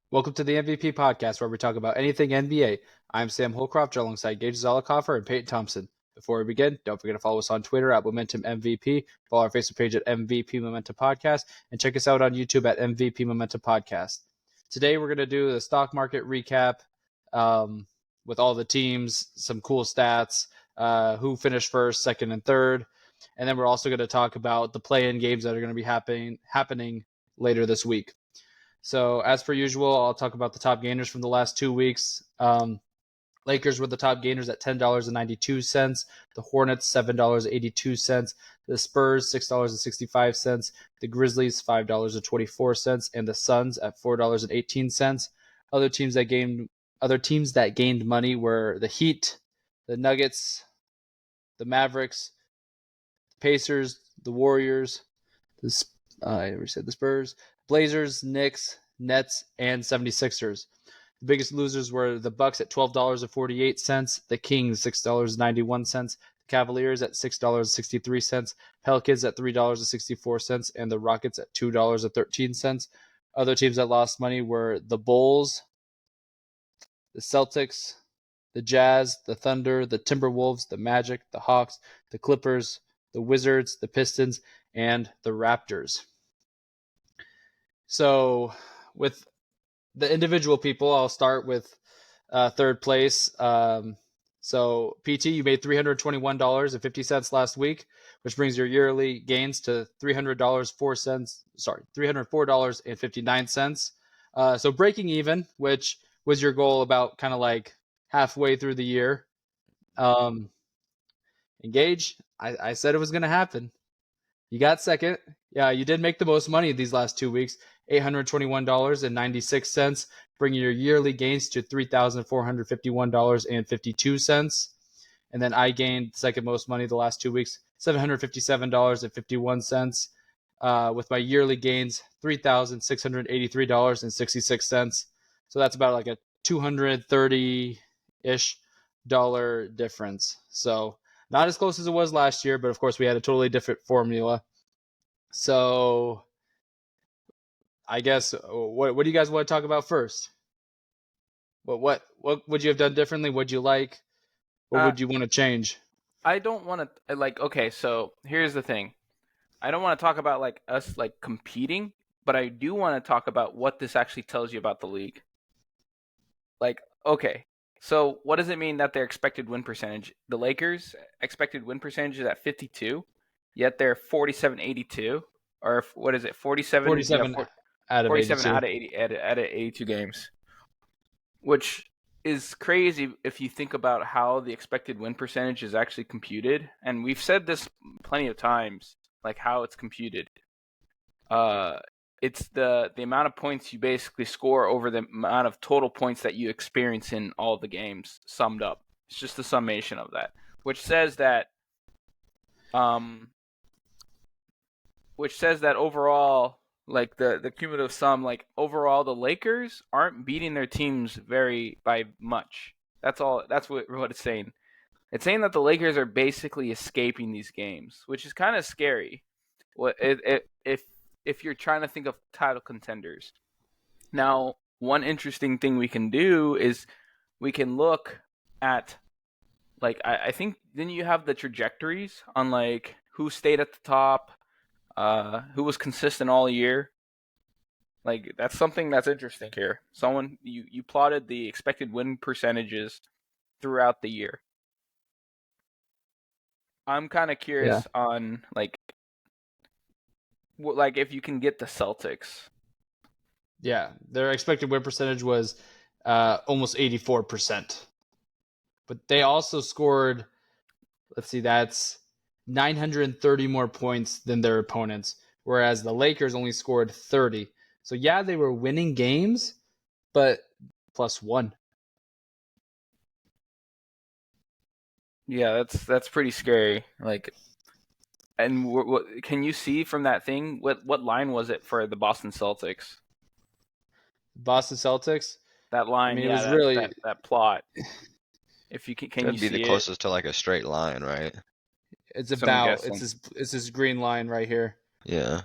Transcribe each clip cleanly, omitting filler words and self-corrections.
Welcome to the MVP podcast, where we talk about anything NBA. I'm Sam Holcroft, alongside Gage Zollicoffer and Peyton Thompson. Before we begin, don't forget to follow us on Twitter at Momentum MVP, follow our Facebook page at MVP Momentum Podcast, and check us out on YouTube at MVP Momentum Podcast. Today, we're going to do the stock market recap with all the teams, some cool stats, who finished first, second, and third. And then we're also going to talk about the play-in games that are going to be happening later this week. So as per usual, I'll talk about the top gainers from the last 2 weeks. Lakers were the top gainers at $10.92. The Hornets, $7.82. The Spurs, $6.65. The Grizzlies, $5.24. And the Suns at $4.18. Other teams that gained money were the Heat, the Nuggets, the Mavericks, the Pacers, the Warriors, I already said the Spurs, Blazers, Knicks, Nets, and 76ers. The biggest losers were the Bucks at $12.48, the Kings $6.91, the Cavaliers at $6.63, Pelicans at $3.64, and the Rockets at $2.13. Other teams that lost money were the Bulls, the Celtics, the Jazz, the Thunder, the Timberwolves, the Magic, the Hawks, the Clippers, the Wizards, the Pistons, and the Raptors. So with the individual people, I'll start with third place. So PT, you made $321.50 last week, which brings your yearly gains to $304.59. So breaking even, which was your goal about kind of like halfway through the year. Engage, I said it was going to happen. You got second. Yeah, you did make the most money these last 2 weeks, $821.96, bringing your yearly gains to $3,451.52. And then I gained second most money the last 2 weeks, $757.51, with my yearly gains, $3,683.66. So that's about like a $230-ish difference. So not as close as it was last year, but of course we had a totally different formula. So I guess what do you guys want to talk about first? What would you have done differently? What'd you like? What would you want to change? I don't want to okay, so here's the thing. I don't want to talk about like us like competing, but I do want to talk about what this actually tells you about the league. Like, okay, so what does it mean that their expected win percentage? The Lakers expected win percentage is at 52, yet they're 47-82, or what is it? 47 out of 47 82. out of 80 out of 82 games, which is crazy if you think about how the expected win percentage is actually computed. And we've said this plenty of times, like how it's computed. It's the amount of points you basically score over the amount of total points that you experience in all the games summed up. It's just the summation of that, which says that overall, like the cumulative sum, like overall the Lakers aren't beating their teams by much. That's all. That's what it's saying. It's saying that the Lakers are basically escaping these games, which is kind of scary. If you're trying to think of title contenders. Now, one interesting thing we can do is we can look at, like, I think then you have the trajectories on like who stayed at the top, who was consistent all year. Like, that's something that's interesting here. You plotted the expected win percentages throughout the year. I'm kind of curious on like if you can get the Celtics. Yeah, their expected win percentage was almost 84%. But they also scored, let's see, that's 930 more points than their opponents, whereas the Lakers only scored 30. So yeah, they were winning games, but +1. Yeah, that's pretty scary. Like, and what can you see from that thing? What line was it for the Boston Celtics? Boston Celtics. That line, I mean, it was really that plot. If you can That'd you be see the closest to like a straight line, right? it's That's what I'm about guessing. it's this green line right here. Yeah.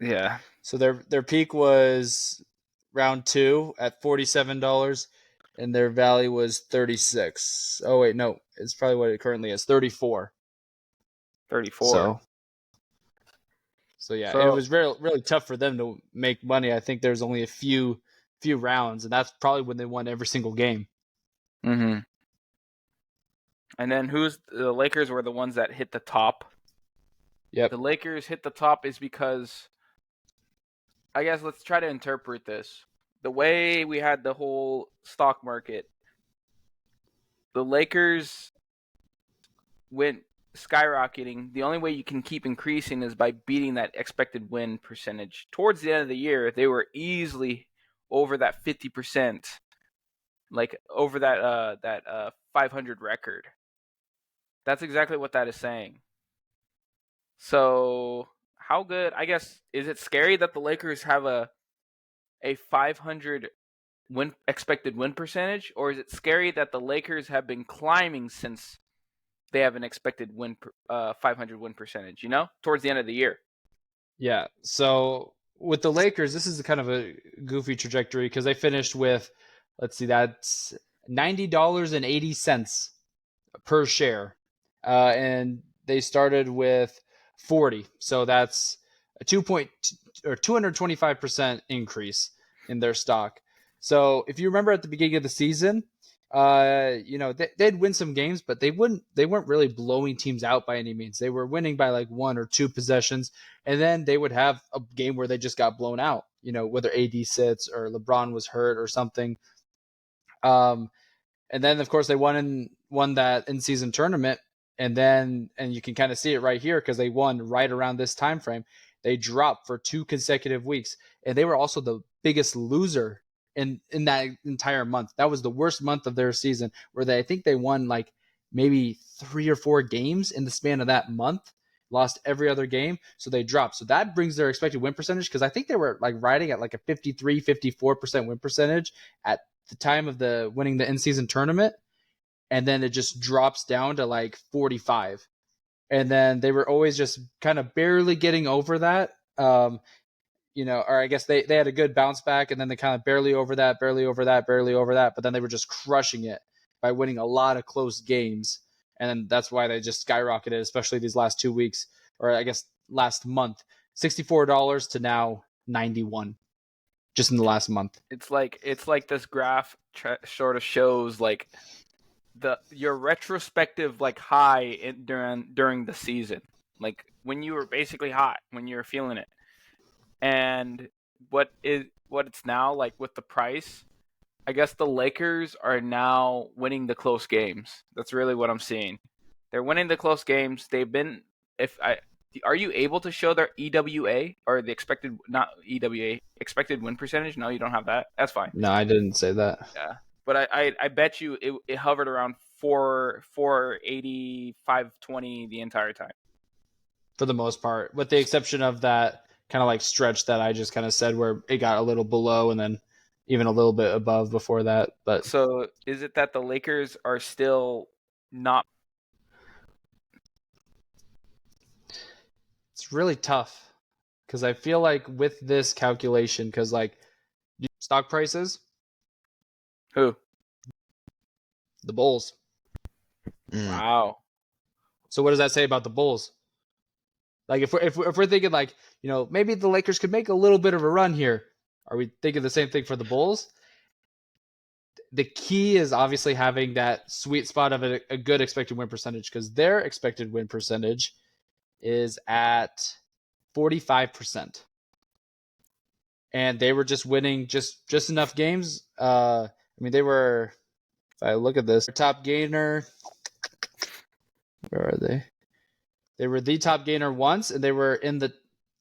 Yeah. So their peak was round 2 at $47, and their value was 36. Oh wait, no, it's probably what it currently is, 34. 34. So yeah, it So was really tough for them to make money. I think there's only a few rounds, and that's probably when they won every single game. mm-hmm. And then the Lakers were the ones that hit the top. Yep. The Lakers hit the top is because, I guess let's try to interpret this. The way we had the whole stock market, the Lakers went skyrocketing. The only way you can keep increasing is by beating that expected win percentage. Towards the end of the year, they were easily over that 50%, like over that 500 record. That's exactly what that is saying. So, how good? I guess, is it scary that the Lakers have a 500 expected win percentage, or is it scary that the Lakers have been climbing since they have an expected 500 win percentage? Towards the end of the year. Yeah. So with the Lakers, this is kind of a goofy trajectory because they finished with, let's see, that's $90.80 per share, and they started with 40. So that's a 225% increase in their stock. So if you remember at the beginning of the season, they'd win some games, but they weren't really blowing teams out by any means. They were winning by like 1 or 2 possessions, and then they would have a game where they just got blown out. Whether AD sits or LeBron was hurt or something. And then of course they won that in-season tournament, and you can kind of see it right here because they won right around this time frame. They dropped for 2 consecutive weeks, and they were also the biggest loser in that entire month. That was the worst month of their season, where I think they won like maybe 3 or 4 games in the span of that month, lost every other game, so they dropped. So that brings their expected win percentage, because I think they were like riding at like a 53-54% win percentage at the time of the winning the in-season tournament, and then it just drops down to like 45. And then they were always just kind of barely getting over that. Or I guess they had a good bounce back, and then they kind of barely over that, but then they were just crushing it by winning a lot of close games. And that's why they just skyrocketed, especially these last 2 weeks, or I guess last month, $64 to now 91, just in the last month. It's like this graph sort of shows like your retrospective like high during the season, like when you were basically hot, when you were feeling it, and what it's now like with the price. I guess the Lakers are now winning the close games. That's really what I'm seeing. They're winning the close games. They've been. Are you able to show their EWA or the expected, not EWA, expected win percentage? No, you don't have that. That's fine. No, I didn't say that. Yeah, but I bet you it hovered around 480, 520 the entire time. For the most part, with the exception of that kind of like stretch that I just kind of said where it got a little below and then even a little bit above before that. But so is it that the Lakers are still not? It's really tough because I feel like with this calculation, because like stock prices, Who? the Bulls. Wow. So what does that say about the Bulls? Like if we're thinking like, maybe the Lakers could make a little bit of a run here, are we thinking the same thing for the Bulls? The key is obviously having that sweet spot of a good expected win percentage, because their expected win percentage is at 45%. And they were just winning just enough games. They were, if I look at this, top gainer, where are they? They were the top gainer once, and they were in the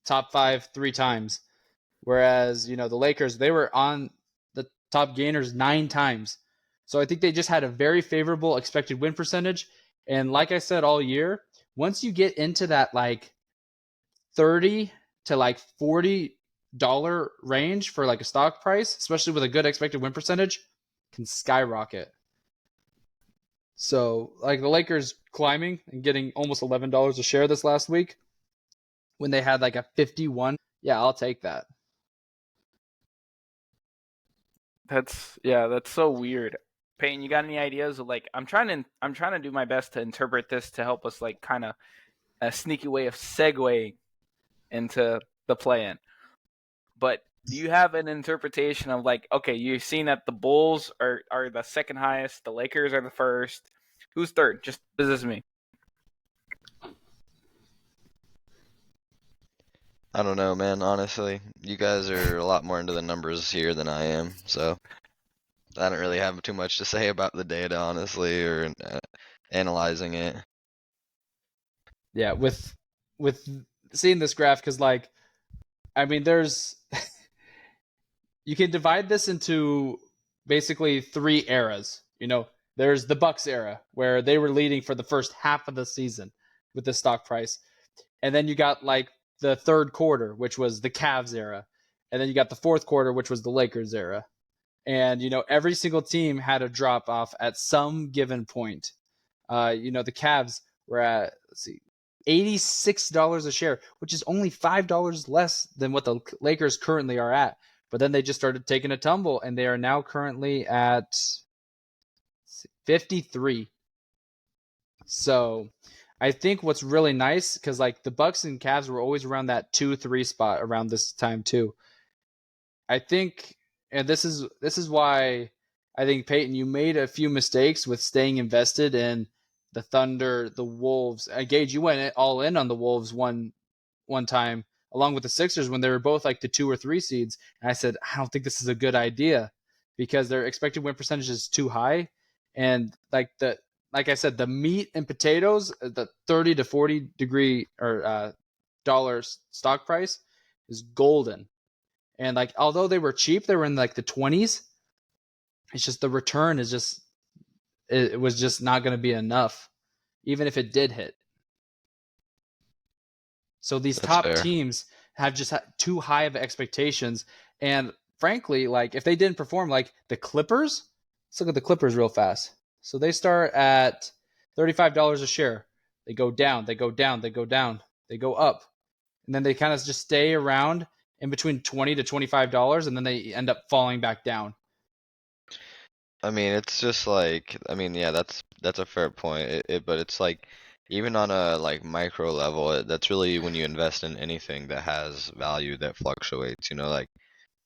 top 5 3 times. Whereas, the Lakers, they were on the top gainers 9 times. So I think they just had a very favorable expected win percentage. And like I said all year, once you get into that like 30 to like $40 range for like a stock price, especially with a good expected win percentage, can skyrocket. So like the Lakers climbing and getting almost $11 a share this last week when they had like a 51. Yeah, I'll take that. That's so weird. Payne, you got any ideas of like I'm trying to do my best to interpret this to help us like kind of a sneaky way of segueing into the play-in. But do you have an interpretation of like, okay, you've seen that the Bulls are the second highest, the Lakers are the first. Who's third? Just this is me. I don't know, man. Honestly, you guys are a lot more into the numbers here than I am, so I don't really have too much to say about the data, honestly, or analyzing it. Yeah, with seeing this graph, because like, I mean, there's you can divide this into basically three eras. You know, there's the Bucks era where they were leading for the first half of the season with the stock price, and then you got like the third quarter, which was the Cavs era, and then you got the fourth quarter, which was the Lakers era. And you know, every single team had a drop off at some given point. You know, the Cavs were at, let's see, $86 a share, which is only $5 less than what the Lakers currently are at. But then they just started taking a tumble, and they are now currently at 53. So I think what's really nice, because like the Bucks and Cavs were always around that 2-3 spot around this time too. I think, and this is why I think, Peyton, you made a few mistakes with staying invested in the Thunder, the Wolves. Gage, you went all in on the Wolves one time, along with the Sixers when they were both like the 2 or 3 seeds. And I said, I don't think this is a good idea because their expected win percentage is too high, and like I said, the meat and potatoes, the 30 to 40 degree or dollars stock price is golden. And like, although they were cheap, they were in like the 20s. It's just the return is just, it was just not going to be enough, even if it did hit. So these That's top fair. teams have just had too high of expectations. And frankly, like if they didn't perform, like the Clippers, let's look at the Clippers real fast. So they start at $35 a share. They go down, they go down, they go down, they go up. And then they kind of just stay around in between $20 to $25, and then they end up falling back down. I mean, it's just like, I mean, yeah, that's a fair point. But it's like, even on a like micro level, that's really when you invest in anything that has value that fluctuates. You know, like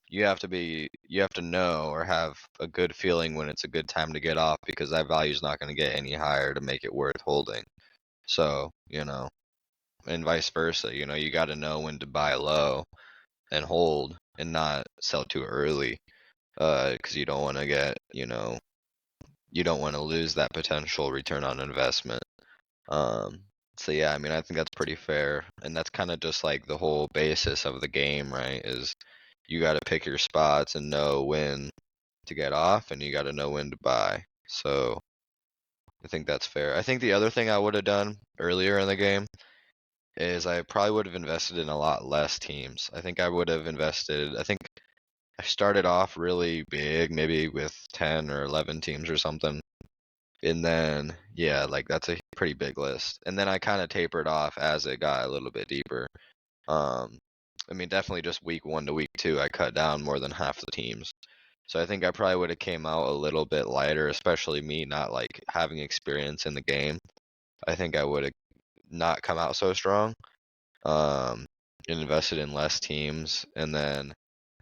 you have to know or have a good feeling when it's a good time to get off because that value is not going to get any higher to make it worth holding. So, you know, and vice versa. You know, you got to know when to buy low and hold and not sell too early. Because you don't want to get, you don't want to lose that potential return on investment. Um, so yeah, I mean, I think that's pretty fair, and that's kind of just like the whole basis of the game, right? Is you got to pick your spots and know when to get off, and you got to know when to buy. So I think that's fair. I think the other thing I would have done earlier in the game is I probably would have invested in a lot less teams. I think I would have invested, I think I started off really big, maybe with 10 or 11 teams or something. And then, yeah, like that's a pretty big list. And then I kind of tapered off as it got a little bit deeper. Um, I mean, definitely just week 1 to week 2, I cut down more than half the teams. So I think I probably would have came out a little bit lighter, especially me not like having experience in the game. I think I would have not come out so strong. Um, and invested in less teams, and then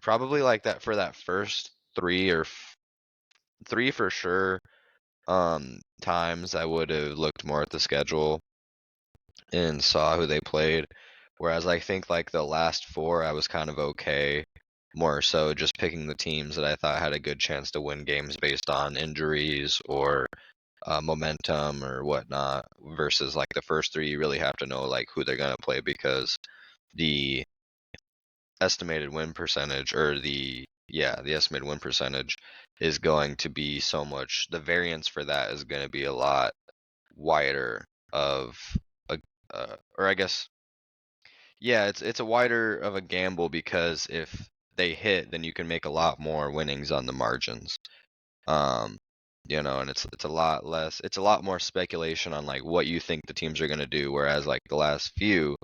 probably like that for that first 3 for sure. Times I would have looked more at the schedule and saw who they played. Whereas I think like the last 4, I was kind of okay. More so just picking the teams that I thought had a good chance to win games based on injuries or momentum or whatnot. Versus like the first 3, you really have to know like who they're gonna play because the estimated win percentage or the estimated win percentage is going to be so much, the variance for that is going to be a lot wider of a or I guess yeah, it's a wider of a gamble because if they hit then you can make a lot more winnings on the margins. um and it's a lot less, it's a lot more speculation on like what you think the teams are going to do, whereas like the last few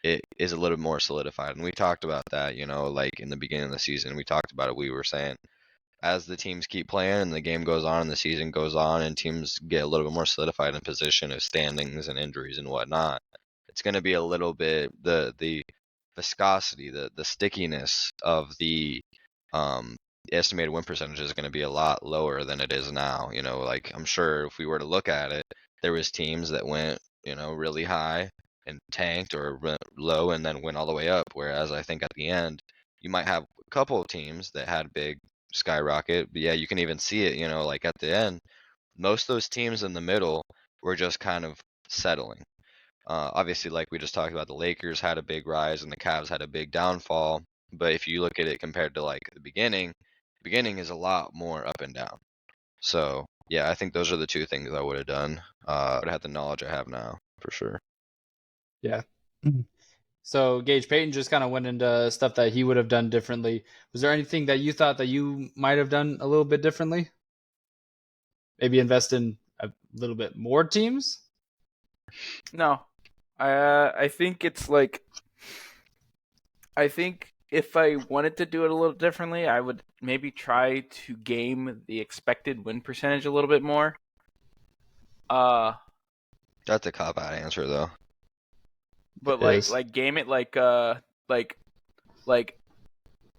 it is a little more solidified. And we talked about that, like in the beginning of the season, we talked about it. We were saying as the teams keep playing and the game goes on and the season goes on and teams get a little bit more solidified in position of standings and injuries and whatnot, it's going to be a little bit the viscosity, the stickiness of the estimated win percentage is going to be a lot lower than it is now. Like I'm sure if we were to look at it, there was teams that went, really high and tanked, or went low and then went all the way up. Whereas I think at the end, you might have a couple of teams that had big skyrocket. But yeah, you can even see it, like at the end, most of those teams in the middle were just kind of settling. Obviously, like we just talked about, the Lakers had a big rise and the Cavs had a big downfall. But if you look at it compared to like the beginning is a lot more up and down. So yeah, I think those are the two things I would have done. I would have had the knowledge I have now, for sure. Yeah. So Gage, Peyton just kind of went into stuff that he would have done differently. Was there anything that you thought that you might have done a little bit differently? Maybe invest in a little bit more teams? No. I think it's like, I think if I wanted to do it a little differently, I would maybe try to game the expected win percentage a little bit more. That's a cop-out answer, though. But like game it like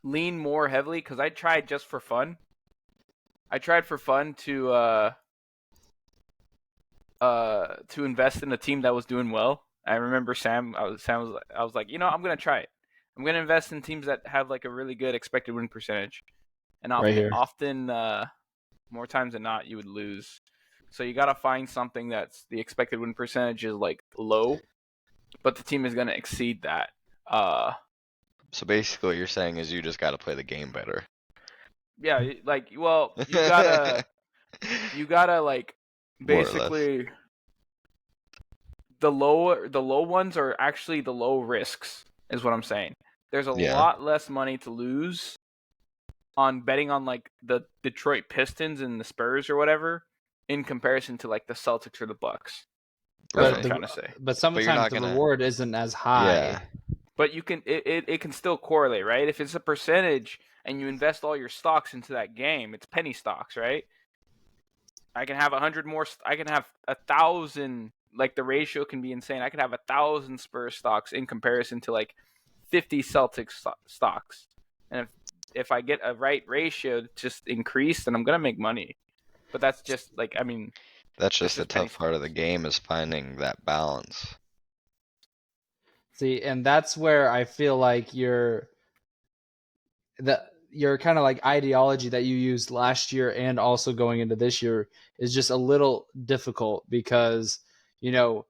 lean more heavily, because I tried just for fun. I tried for fun to invest in a team that was doing well. I remember Sam. I was like, I'm gonna try it. I'm gonna invest in teams that have like a really good expected win percentage, and often more times than not you would lose. So you gotta find something that's the expected win percentage is like low, but the team is gonna exceed that. So basically, what you're saying is you just got to play the game better. Yeah, like, well, you gotta like basically the low ones are actually the low risks, is what I'm saying. There's a lot less money to lose on betting on like the Detroit Pistons and the Spurs or whatever in comparison to like the Celtics or the Bucks. That's what I'm trying to say. But sometimes the reward isn't as high. Yeah. But you can it can still correlate, right? If it's a percentage and you invest all your stocks into that game, it's penny stocks, right? I can have 100 more. I can have 1,000. Like the ratio can be insane. I could have 1,000 Spurs stocks in comparison to like 50 Celtics stocks. And if I get a right ratio just increase, then I'm gonna make money. But that's just like, I mean, that's just the tough part of the game, is finding that balance. See, and that's where I feel like your kind of like ideology that you used last year and also going into this year is just a little difficult, because you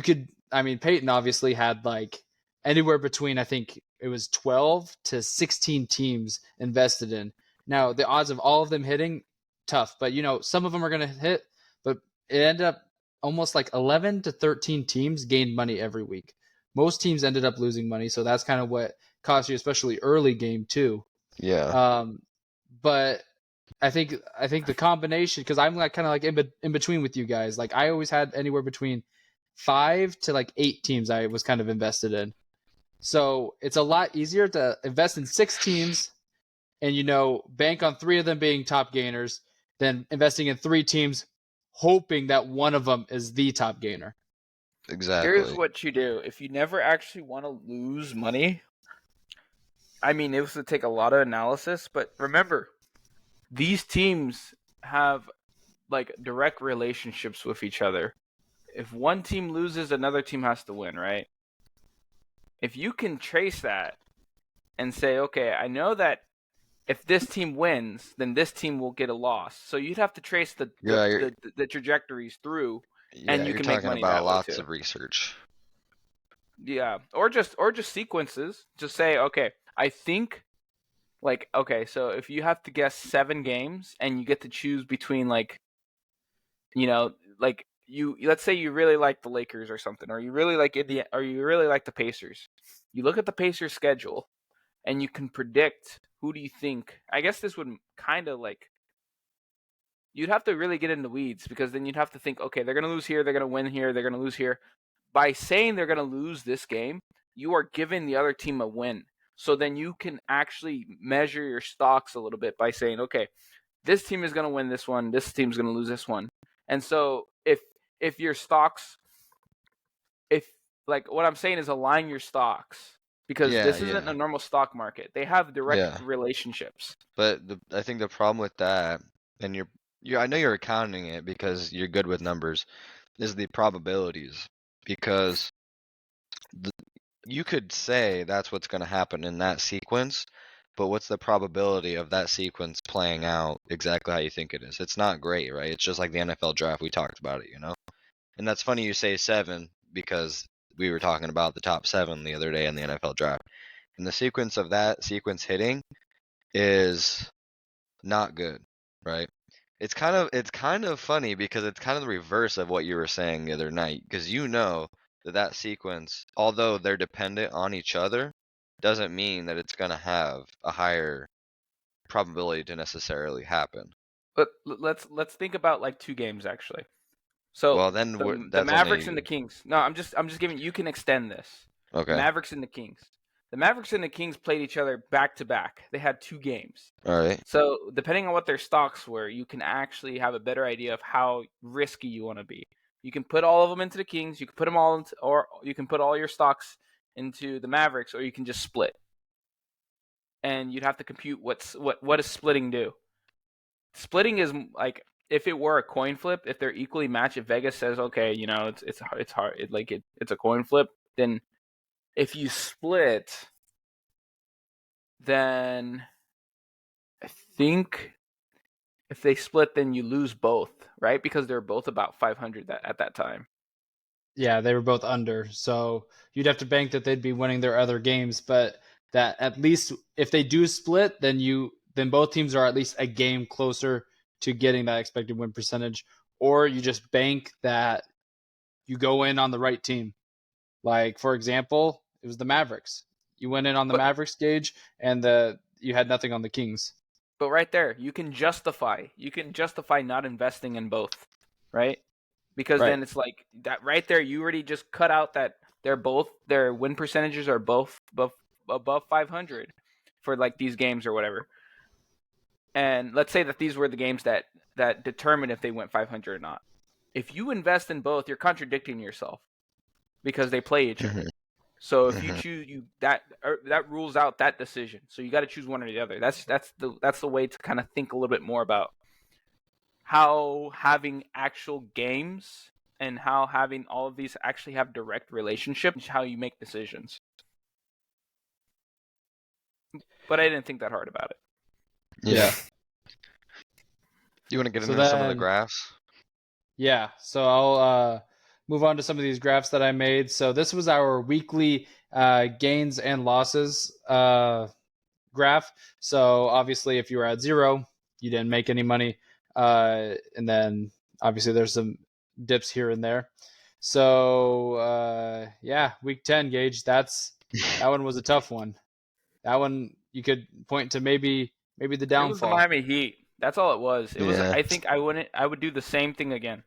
could, I mean, Peyton obviously had like anywhere between, I think it was 12 to 16 teams invested in. Now the odds of all of them hitting, tough, but some of them are going to hit, but it ended up almost like 11 to 13 teams gained money every week. Most teams ended up losing money, so that's kind of what cost you, especially early game too. Yeah. But I think the combination, because I'm like kind of like in between with you guys. Like I always had anywhere between 5 to like 8 teams I was kind of invested in. So it's a lot easier to invest in 6 teams and bank on 3 of them being top gainers than investing in 3 teams hoping that one of them is the top gainer. Exactly. Here's what you do. If you never actually want to lose money, I mean, it would take a lot of analysis, but remember, these teams have like direct relationships with each other. If one team loses, another team has to win, right? If you can trace that and say, okay, I know that if this team wins, then this team will get a loss. So you'd have to trace the trajectories through, and you can make money that way too. Lots of research. Yeah, or just sequences. Just say, okay, I think, like, okay, so if you have to guess 7 games and you get to choose between like, like let's say you really like the Lakers or something, or you really like or you really like the Pacers. You look at the Pacers schedule, and you can predict who do you think. I guess this would kind of like, you'd have to really get into weeds, because then you'd have to think, okay, they're gonna lose here, they're gonna win here, they're gonna lose here. By saying they're gonna lose this game, you are giving the other team a win. So then you can actually measure your stocks a little bit by saying, okay, this team is going to win this one, this team's going to lose this one. And so if your stocks, if like what I'm saying is align your stocks, because this isn't a normal stock market. They have direct relationships. But I think the problem with that, and I know you're accounting it because you're good with numbers, is the probabilities. Because you could say that's what's going to happen in that sequence, but what's the probability of that sequence playing out exactly how you think it is? It's not great, right? It's just like the NFL draft. We talked about it, And that's funny you say 7 because we were talking about the top 7 the other day in the NFL draft. And the sequence of that sequence hitting is not good, right? It's kind of funny because it's kind of the reverse of what you were saying the other night, because that sequence, although they're dependent on each other, doesn't mean that it's going to have a higher probability to necessarily happen. But let's think about like 2 games actually. So well, then the Mavericks and the Kings. No, I'm just giving. You can extend this. Okay. Mavericks and the Kings. The Mavericks and the Kings played each other back to back. They had 2 games. All right. So depending on what their stocks were, you can actually have a better idea of how risky you want to be. You can put all of them into the Kings. You can put them all into, or you can put all your stocks into the Mavericks, or you can just split. And you'd have to compute what does splitting do. Splitting is like if it were a coin flip, if they're equally matched. If Vegas says, okay, it's hard, it's a coin flip, then if you split, then I think if they split, then you lose both, right? Because they're both about 500 at that time. Yeah, they were both under. So you'd have to bank that they'd be winning their other games, but that at least if they do split, then both teams are at least a game closer to getting that expected win percentage. Or you just bank that you go in on the right team. Like, for example, it was the Mavericks. You went in on the Mavericks gauge, and you had nothing on the Kings. But right there, you can justify not investing in both, right? Because then it's like that right there. You already just cut out that their win percentages are both above 500 for like these games or whatever. And let's say that these were the games that determine if they went 500 or not. If you invest in both, you're contradicting yourself because they play each other. So if you choose that rules out that decision. So you got to choose one or the other. That's the way to kind of think a little bit more about how having actual games and how having all of these actually have direct relationships, how you make decisions. But I didn't think that hard about it. Yeah. You want to get into some of the graphs? Yeah. So I'll move on to some of these graphs that I made. So this was our weekly gains and losses graph. So obviously, if you were at 0, you didn't make any money. And then obviously there's some dips here and there. So week 10 Gage. That one was a tough one. That one you could point to maybe the downfall. It was the Miami Heat. That's all it was. It was. I think I would do the same thing again.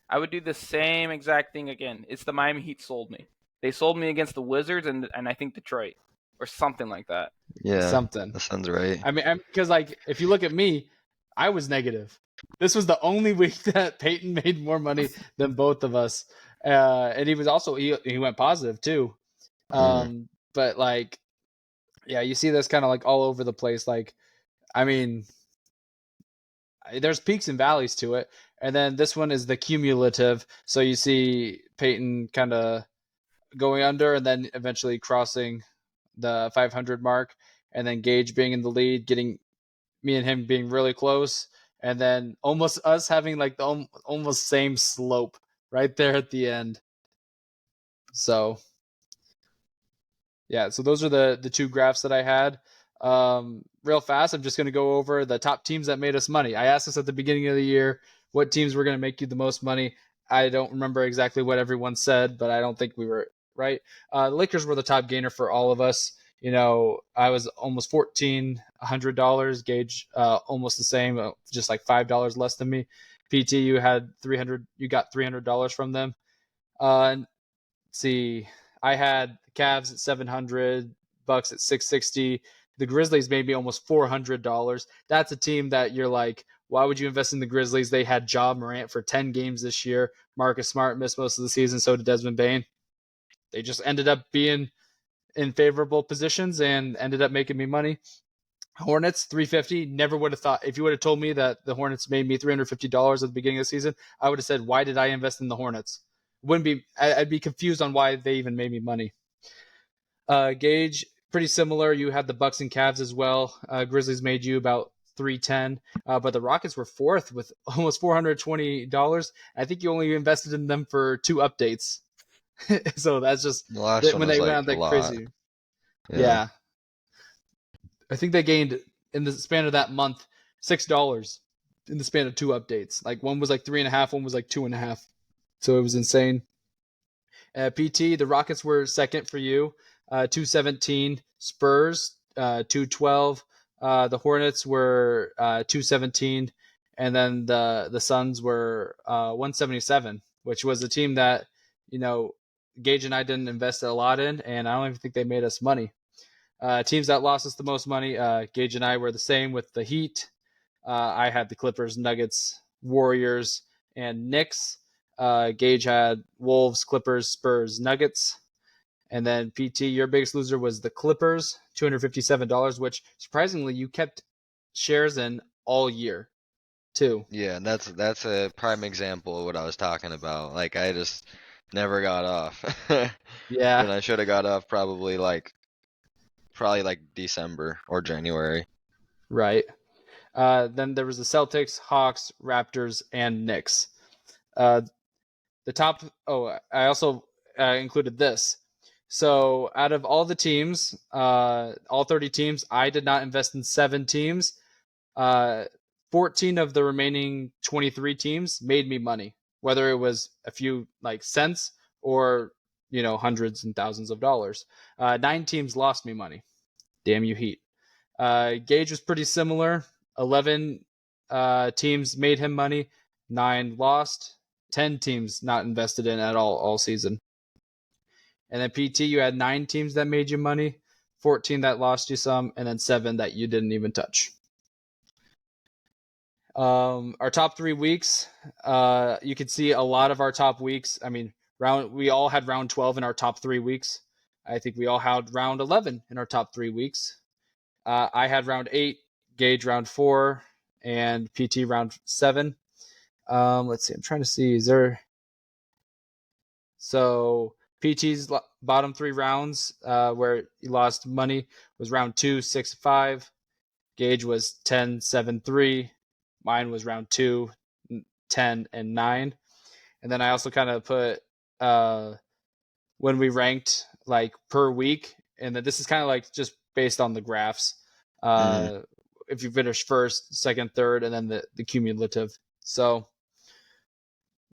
I would do the same exact thing again. It's the Miami Heat sold me. They sold me against the Wizards and I think Detroit or something like that. Yeah, something. That sounds right. I mean, because like if you look at me, I was negative. This was the only week that Peyton made more money than both of us, and he was also he went positive too. But like, yeah, you see this kind of like all over the place. Like, I mean, there's peaks and valleys to it. And then this one is the cumulative. So you see Peyton kind of going under and then eventually crossing the 500 mark. And then Gage being in the lead, getting me and him being really close. And then almost us having like the almost same slope right there at the end. So, yeah, so those are the 2 graphs that I had. Real fast, I'm just going to go over the top teams that made us money. I asked this at the beginning of the year, what teams were going to make you the most money. I don't remember exactly what everyone said, but I don't think we were right. The Lakers were the top gainer for all of us. I was almost $1,400. Gage, almost the same, just like $5 less than me. PT, you had $300. You got $300 from them. And see, I had Cavs at $700, Bucks at $660, The Grizzlies made me almost $400. That's a team that you're like, why would you invest in the Grizzlies? They had Ja Morant for 10 games this year. Marcus Smart missed most of the season, so did Desmond Bane. They just ended up being in favorable positions and ended up making me money. Hornets, $350. Never would have thought. If you would have told me that the Hornets made me $350 at the beginning of the season, I would have said, why did I invest in the Hornets? I'd be confused on why they even made me money. Gage, pretty similar. You had the Bucks and Cavs as well. Grizzlies made you about $310, but the Rockets were fourth with almost $420. I think you only invested in them for 2 updates. So that's just The last one when was they like went out a that lot. crazy. Yeah. I think they gained in the span of that month $6 in the span of 2 updates. Like one was like 3.5, one was like 2.5. So it was insane. PT, the Rockets were second for you, 217. Spurs, 212. The Hornets were 217, and then the Suns were 177, which was a team that Gage and I didn't invest a lot in, and I don't even think they made us money. Teams that lost us the most money, Gage and I were the same with the Heat. I had the Clippers, Nuggets, Warriors, and Knicks. Gage had Wolves, Clippers, Spurs, Nuggets. And then PT, your biggest loser was the Clippers, $257, which surprisingly you kept shares in all year too. Yeah, and that's a prime example of what I was talking about. Like I just never got off. Yeah. When I should have got off probably like December or January. Right. Then there was the Celtics, Hawks, Raptors, and Knicks. The top. Oh, I also included this. So out of all the teams, all 30 teams, I did not invest in 7 teams. 14 of the remaining 23 teams made me money, whether it was a few like cents or hundreds and thousands of dollars. 9 teams lost me money. Damn you, Heat. Gage was pretty similar. 11 teams made him money. 9 lost. 10 teams not invested in at all season. And then PT, you had 9 teams that made you money, 14 that lost you some, and then 7 that you didn't even touch. Our top 3 weeks, you can see a lot of our top weeks. I mean, we all had round 12 in our top 3 weeks. I think we all had round 11 in our top 3 weeks. I had round 8, Gage round 4, and PT round 7. Let's see. I'm trying to see. So PT's bottom 3 rounds where he lost money was round 2, 6, 5. Gage was 10, 7, 3. Mine was round 2, 10, and 9. And then I also kind of put when we ranked like per week, and this is kind of like just based on the graphs. If you finish first, second, third, and then the cumulative. So,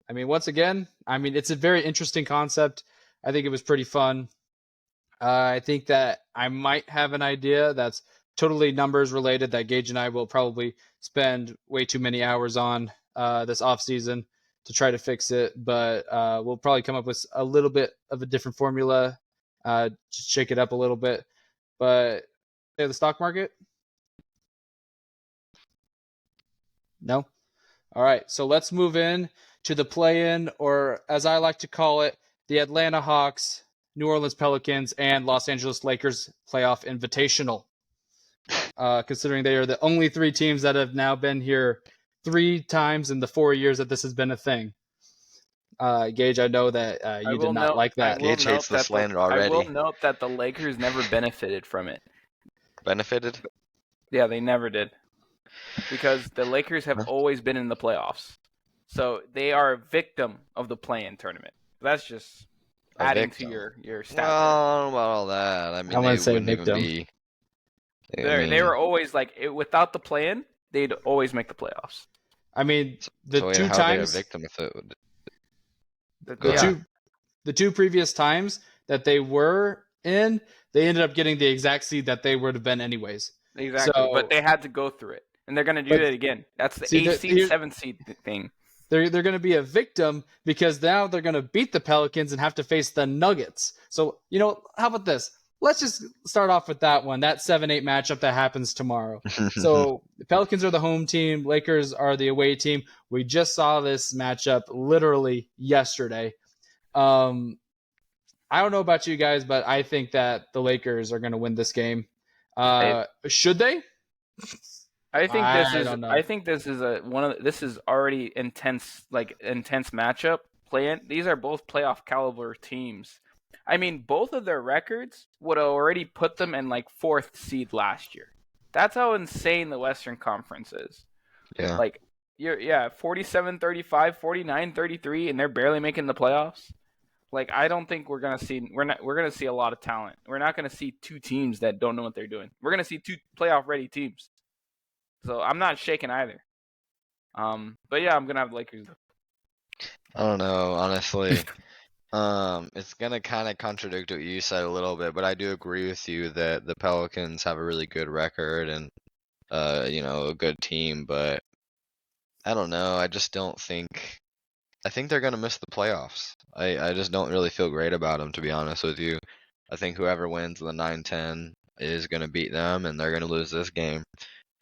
I mean, once again, it's a very interesting concept. I think it was pretty fun. I think that I might have an idea that's totally numbers related that Gage and I will probably spend way too many hours on this off season to try to fix it. But we'll probably come up with a little bit of a different formula, just shake it up a little bit. But the stock market? No? All right, so let's move in to the play-in, or as I like to call it, the Atlanta Hawks, New Orleans Pelicans, and Los Angeles Lakers playoff invitational. Considering they are the only 3 teams that have now been here 3 times in the 4 years that this has been a thing. Gage, I know that you did not like that. Gage hates the slander already. I will note that the Lakers never benefited from it. Benefited? Yeah, they never did. Because the Lakers have always been in the playoffs. So they are a victim of the play-in tournament. That's just adding to your stat. Well, I don't know about all that. I mean, I they wouldn't even be. They were always like, without the play-in, they'd always make the playoffs. I mean, the so 2 how times. Are they a victim if it The 2 previous times that they were in, they ended up getting the exact seed that they would have been anyways. Exactly, so, but they had to go through it, and they're going to do it again. That's the 8 seed, 7 seed thing. They're going to be a victim because now they're going to beat the Pelicans and have to face the Nuggets. So, how about this? let's just start off with that one, that 7-8 matchup that happens tomorrow. So the Pelicans are the home team, Lakers are the away team. We just saw this matchup literally yesterday. I don't know about you guys, but I think that the Lakers are going to win this game. Should they? I think don't know. this is already intense matchup plan. These are both playoff caliber teams. I mean, both of their records would have already put them in like 4th seed last year. That's how insane the Western Conference is. Yeah. Like 47-35, 49-33 and they're barely making the playoffs. Like I don't think we're going to see a lot of talent. We're not going to see two teams that don't know what they're doing. We're going to see two playoff ready teams. So I'm not shaking either. But yeah, I'm gonna have the Lakers. I don't know, honestly. It's gonna kind of contradict what you said a little bit, but I do agree with you that the Pelicans have a really good record and a good team, but I don't know. I just don't think. I think they're gonna miss the playoffs. I just don't really feel great about them, to be honest with you. I think whoever wins the 9-10 is gonna beat them, and they're gonna lose this game.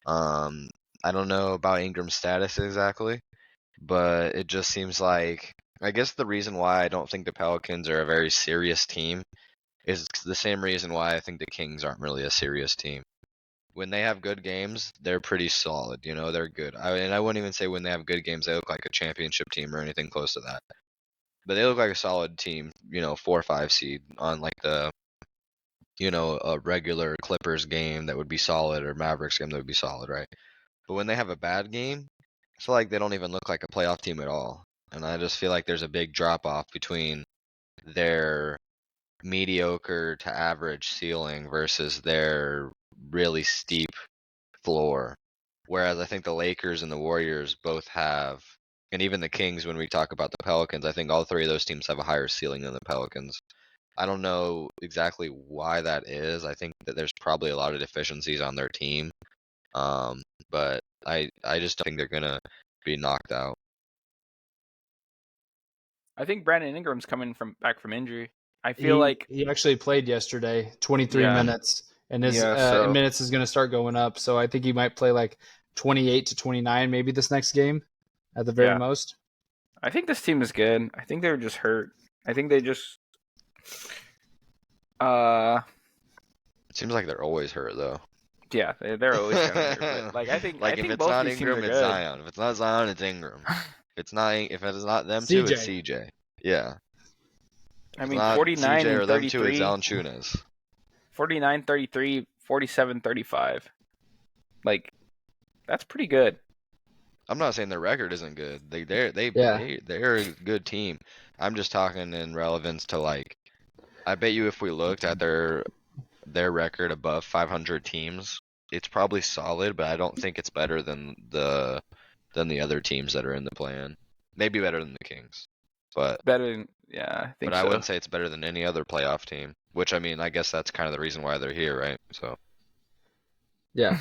I don't know about Ingram's status exactly, but it just seems like I guess the reason why I don't think the Pelicans are a very serious team is the same reason why I think the Kings aren't really a serious team. When they have good games, they're pretty solid. They're good. And I wouldn't even say when they have good games, they look like a championship team or anything close to that. But they look like a solid team, 4 or 5 seed on like a regular Clippers game that would be solid or Mavericks game that would be solid, right? But when they have a bad game, I feel like they don't even look like a playoff team at all. And I just feel like there's a big drop off between their mediocre to average ceiling versus their really steep floor. Whereas I think the Lakers and the Warriors both have, and even the Kings, when we talk about the Pelicans, I think all 3 of those teams have a higher ceiling than the Pelicans. I don't know exactly why that is. I think that there's probably a lot of deficiencies on their team. But I just don't think they're gonna be knocked out. I think Brandon Ingram's coming back from injury. I feel like he actually played yesterday, 23 minutes, and his minutes is going to start going up. So I think he might play like 28 to 29 maybe this next game at the very most. I think this team is good. I think they're just hurt. I think they just It seems like they're always hurt though. Yeah, they're always kind of hurt. Like I think if it's not Ingram, it's Zion. If it's not Zion, it's Ingram. If it is not them two, it's CJ. Yeah. I mean, 49 CJ and or 33. Them two, it's Valanciunas. 49, 33, 47, 35. Like, that's pretty good. I'm not saying their record isn't good. They're a good team. I'm just talking in relevance to like, I bet you if we looked at their record above 500 teams, it's probably solid, but I don't think it's better than the other teams that are in the play-in. Maybe better than the Kings, but better than I think. But I wouldn't say it's better than any other playoff team. Which I mean, I guess that's kind of the reason why they're here, right? So. Yeah.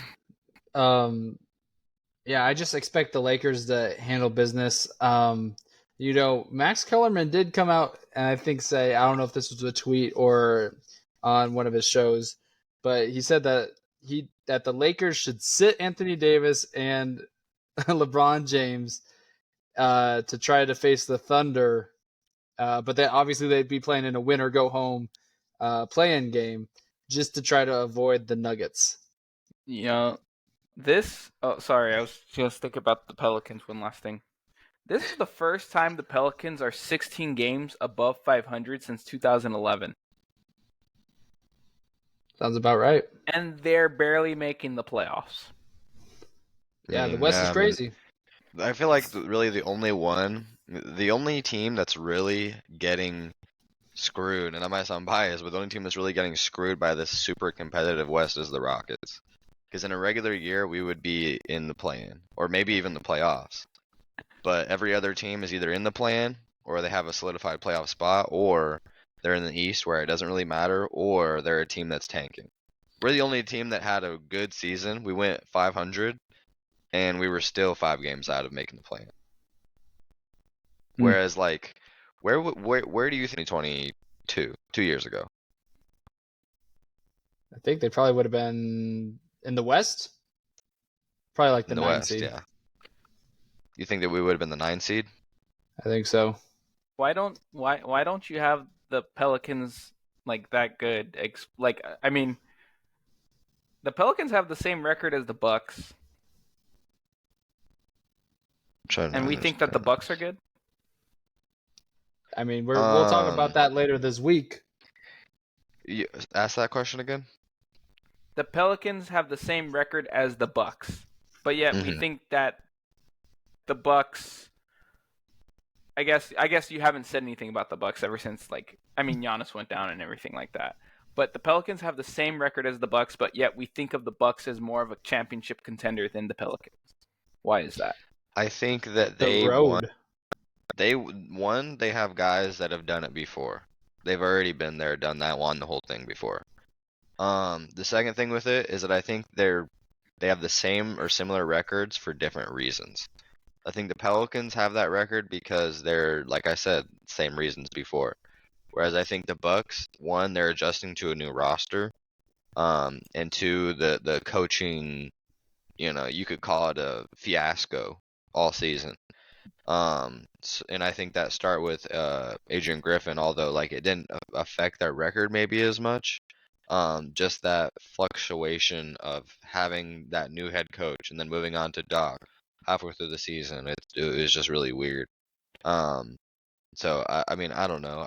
Yeah, I just expect the Lakers to handle business. Max Kellerman did come out and I think say, I don't know if this was a tweet or on one of his shows, but he said that the Lakers should sit Anthony Davis and LeBron James to try to face the Thunder, but obviously they'd be playing in a win or go home play-in game just to try to avoid the Nuggets. Sorry, I was just thinking about the Pelicans. One last thing. This is the first time the Pelicans are 16 games above 500 since 2011. Sounds about right. And they're barely making the playoffs. Yeah, the West is crazy. I feel like really the only team that's really getting screwed, and I might sound biased, but the only team that's really getting screwed by this super competitive West is the Rockets. Because in a regular year, we would be in the play-in, or maybe even the playoffs. But every other team is either in the play-in, or they have a solidified playoff spot, or they're in the East where it doesn't really matter, or they're a team that's tanking. We're the only team that had a good season. We went 500, and we were still 5 games out of making the play-in. Whereas, like, where do you think 2022, 2 years ago? I think they probably would have been in the West. Probably like the In the 9 West, seed. yeah. You think that we would have been the 9 seed? I think so. Why don't you have the Pelicans like that good? I mean, the Pelicans have the same record as the Bucks, I'm trying to and we think that the understand. Bucks are good. I mean, we'll talk about that later this week. You ask that question again? The Pelicans have the same record as the Bucks, but yet we Mhm. think that the Bucks. I guess you haven't said anything about the Bucks ever since Giannis went down and everything like that. But the Pelicans have the same record as the Bucks, but yet we think of the Bucks as more of a championship contender than the Pelicans. Why is that? I think that The they road. they have guys that have done it before. They've already been there, done that, won the whole thing before. The second thing with it is that I think they have the same or similar records for different reasons. I think the Pelicans have that record because they're, like I said, same reasons before. Whereas I think the Bucks, one, they're adjusting to a new roster, and two, the coaching, you could call it a fiasco all season. And I think that start with Adrian Griffin, although like it didn't affect their record maybe as much. Just that fluctuation of having that new head coach and then moving on to Doc halfway through the season, it was just really weird. So I mean, I don't know.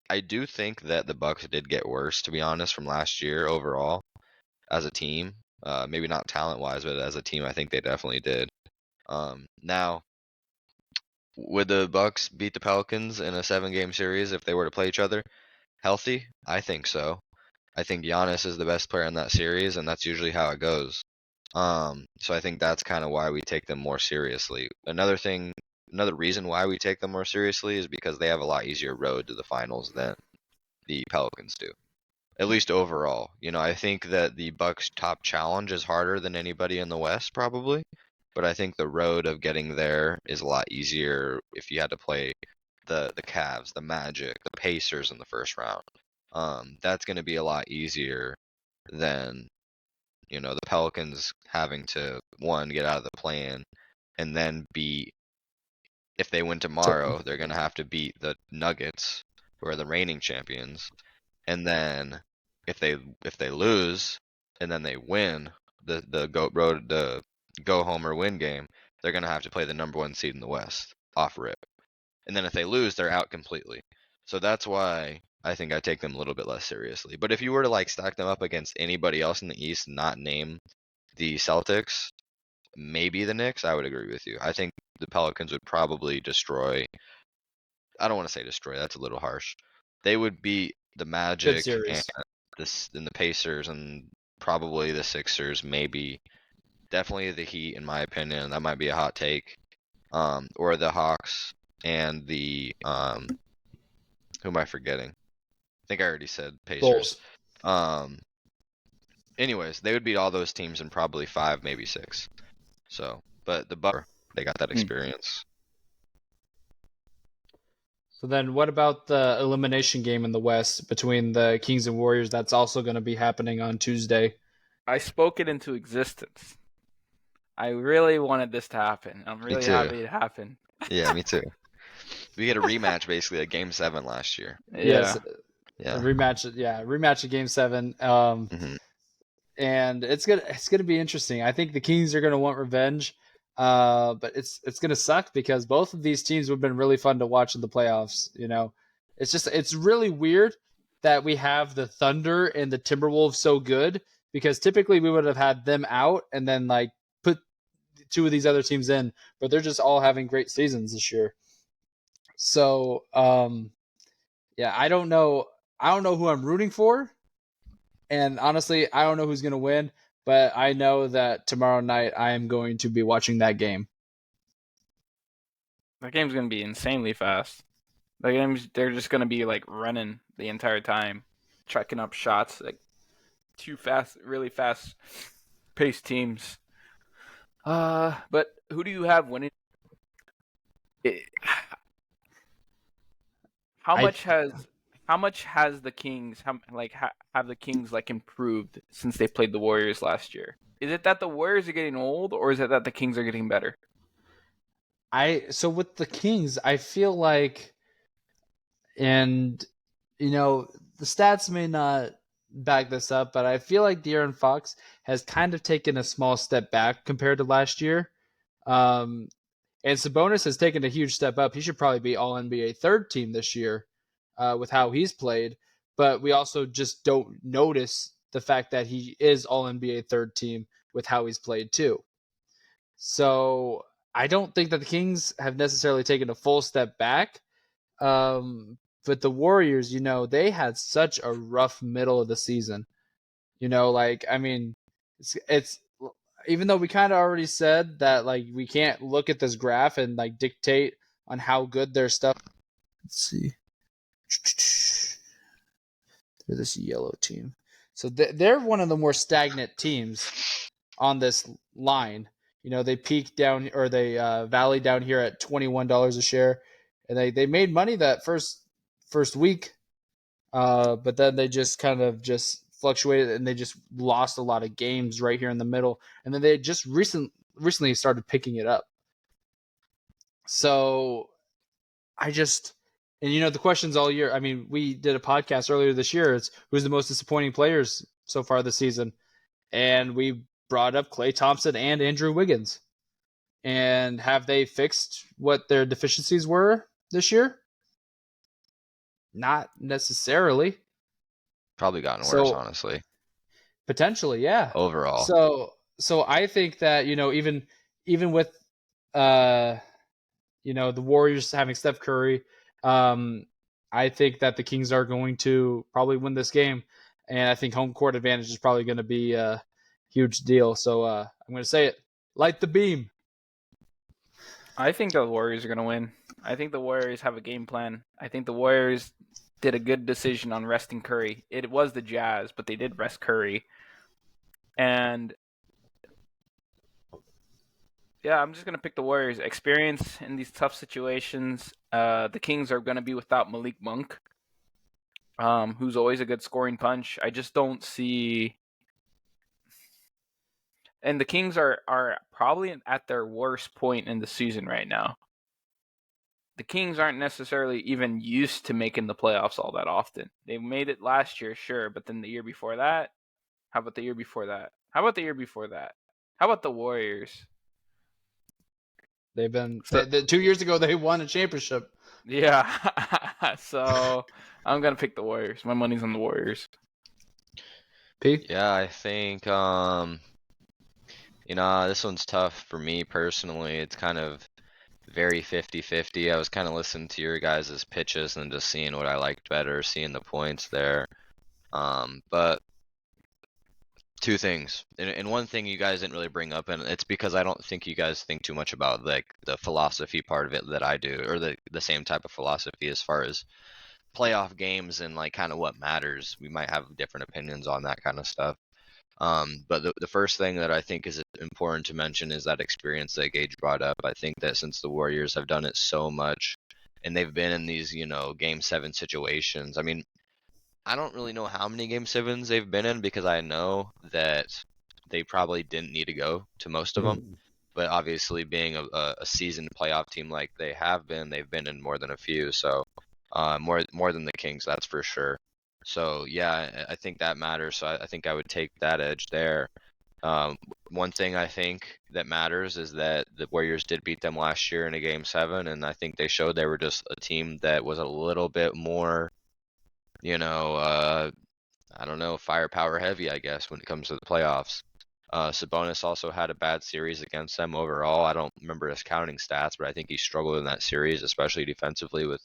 I do think that the Bucks did get worse, to be honest, from last year overall as a team. Maybe not talent wise, but as a team, I think they definitely did. Now, would the Bucks beat the Pelicans in a 7-game series if they were to play each other healthy? I think so. I think Giannis is the best player in that series, and that's usually how it goes. So I think that's kind of why we take them more seriously. Another reason why we take them more seriously is because they have a lot easier road to the finals than the Pelicans do. At least overall. I think that the Bucks' top challenge is harder than anybody in the West, probably. But I think the road of getting there is a lot easier if you had to play the Cavs, the Magic, the Pacers in the first round. That's going to be a lot easier than the Pelicans having to, one, get out of the play-in, and then if they win tomorrow, they're going to have to beat the Nuggets, who are the reigning champions. And then if they lose and then they win the go home or win game, they're going to have to play the number 1 seed in the West off rip. And then if they lose, they're out completely. So that's why I think I take them a little bit less seriously. But if you were to stack them up against anybody else in the East, not name the Celtics, maybe the Knicks, I would agree with you. I think the Pelicans would probably destroy. I don't want to say destroy. That's a little harsh. They would beat the Good Magic and series. the Pacers and probably the Sixers, maybe. Definitely the Heat, in my opinion. That might be a hot take. Or the Hawks and the who am I forgetting? I think I already said Pacers. Bulls. Anyways, they would beat all those teams in probably 5, maybe 6. So, but the Bucks, they got that experience. So then what about the elimination game in the West between the Kings and Warriors? That's also going to be happening on Tuesday. I spoke it into existence. I really wanted this to happen. I'm Me really too. happy it happened. Yeah, me too. We had a rematch basically at Game 7 last year. Yes. Yeah. A rematch. Yeah, rematch of Game 7. Mhm. And it's gonna be interesting. I think the Kings are gonna want revenge. But it's gonna suck because both of these teams have been really fun to watch in the playoffs. It's really weird that we have the Thunder and the Timberwolves so good because typically we would have had them out and then put 2 of these other teams in, but they're just all having great seasons this year. So yeah, I don't know who I'm rooting for, and honestly, I don't know who's gonna win. But I know that tomorrow night I am going to be watching that game. That game's gonna be insanely fast. They're just gonna be running the entire time, checking up shots, two fast, really fast paced teams. But who do you have winning? How much has how much has the Kings have the Kings like improved since they played the Warriors last year? Is it that the Warriors are getting old, or is it that the Kings are getting better? So with the Kings, I feel like, and the stats may not back this up, but I feel like De'Aaron Fox has kind of taken a small step back compared to last year. Um, and Sabonis has taken a huge step up. He should probably be All NBA third team this year with how he's played. But we also just don't notice the fact that he is All NBA third team with how he's played too. So I don't think that the Kings have necessarily taken a full step back. But the Warriors, they had such a rough middle of the season. I mean, it's even though we kind of already said that, like, we can't look at this graph and like dictate on how good their stuff. Let's see. They're this yellow team. So they're one of the more stagnant teams on this line. They peaked down, or they valley down here at $21 a share, and they made money that first week, but then they just kind of just fluctuated, and they just lost a lot of games right here in the middle, and then they just recently started picking it up. So I just, and the questions all year. I mean, we did a podcast earlier this year. It's who's the most disappointing players so far this season, and we brought up Klay Thompson and Andrew Wiggins. And have they fixed what their deficiencies were this year? Not necessarily. Probably gotten worse, honestly. Potentially, yeah. Overall. So I think that, even with the Warriors having Steph Curry, I think that the Kings are going to probably win this game, and I think home court advantage is probably going to be a huge deal. So I'm going to say it. Light the beam. I think the Warriors are going to win. I think the Warriors have a game plan. I think the Warriors did a good decision on resting Curry. It was the Jazz, but they did rest Curry. And yeah, I'm just going to pick the Warriors. Experience in these tough situations. The Kings are going to be without Malik Monk, who's always a good scoring punch. I just don't see. And the Kings are probably at their worst point in the season right now. The Kings aren't necessarily even used to making the playoffs all that often. They made it last year, sure, but then the year before that? How about the year before that? How about the year before that? How about the Warriors? They've been 2 years ago. They won a championship. Yeah, so I'm gonna pick the Warriors. My money's on the Warriors. P? Yeah, I think this one's tough for me personally. It's kind of very 50-50. I was kind of listening to your guys' pitches and just seeing what I liked better, seeing the points there. But two things, and one thing you guys didn't really bring up, and it's because I don't think you guys think too much about like the philosophy part of it that I do, or the same type of philosophy as far as playoff games and like kind of what matters. We might have different opinions on that kind of stuff. But the first thing that I think is important to mention is that experience that Gage brought up. I think that since the Warriors have done it so much, and they've been in these, Game 7 situations. I mean, I don't really know how many Game 7s they've been in because I know that they probably didn't need to go to most of them. But obviously, being a seasoned playoff team like they have been, they've been in more than a few. So more than the Kings, that's for sure. So yeah, I think that matters. So I think I would take that edge there. One thing I think that matters is that the Warriors did beat them last year in a Game 7, and I think they showed they were just a team that was a little bit more, I don't know, firepower heavy, I guess, when it comes to the playoffs. Sabonis also had a bad series against them overall. I don't remember his counting stats, but I think he struggled in that series, especially defensively with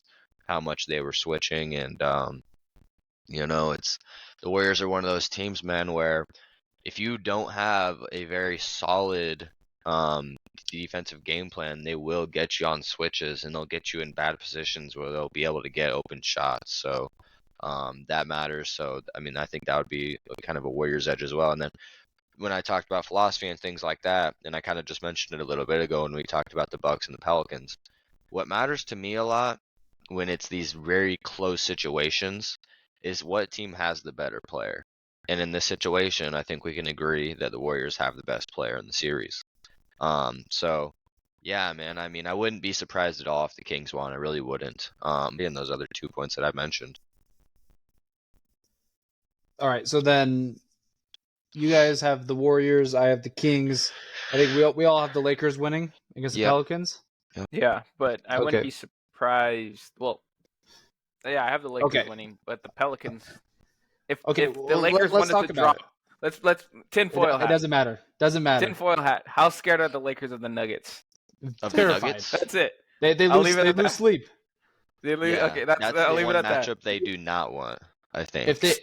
how much they were switching. And, it's the Warriors are one of those teams, man, where if you don't have a very solid defensive game plan, they will get you on switches and they'll get you in bad positions where they'll be able to get open shots. So that matters. So, I mean, I think that would be kind of a Warriors edge as well. And then when I talked about philosophy and things like that, and I kind of just mentioned it a little bit ago when we talked about the Bucks and the Pelicans, what matters to me a lot when it's these very close situations is what team has the better player. And in this situation, I think we can agree that the Warriors have the best player in the series. So yeah, man, I mean, I wouldn't be surprised at all if the Kings won. I really wouldn't. In those other 2 points that I mentioned. All right, so then you guys have the Warriors. I have the Kings. I think we all have the Lakers winning against the Yep. Pelicans. Yeah, but I wouldn't Okay. be surprised. Well, yeah, I have the Lakers Okay. winning, but the Pelicans. If Okay, if the well, Lakers let's wanted talk to about drop, let's tinfoil it. hat. It doesn't matter. Doesn't matter. Tinfoil hat. How scared are the Lakers of the Nuggets? Of the Terrified. Nuggets? That's it. They I'll lose. leave it They at lose that. sleep. They lose, Yeah, okay, that's the I'll leave it one at that. matchup they do not want, I think. If they,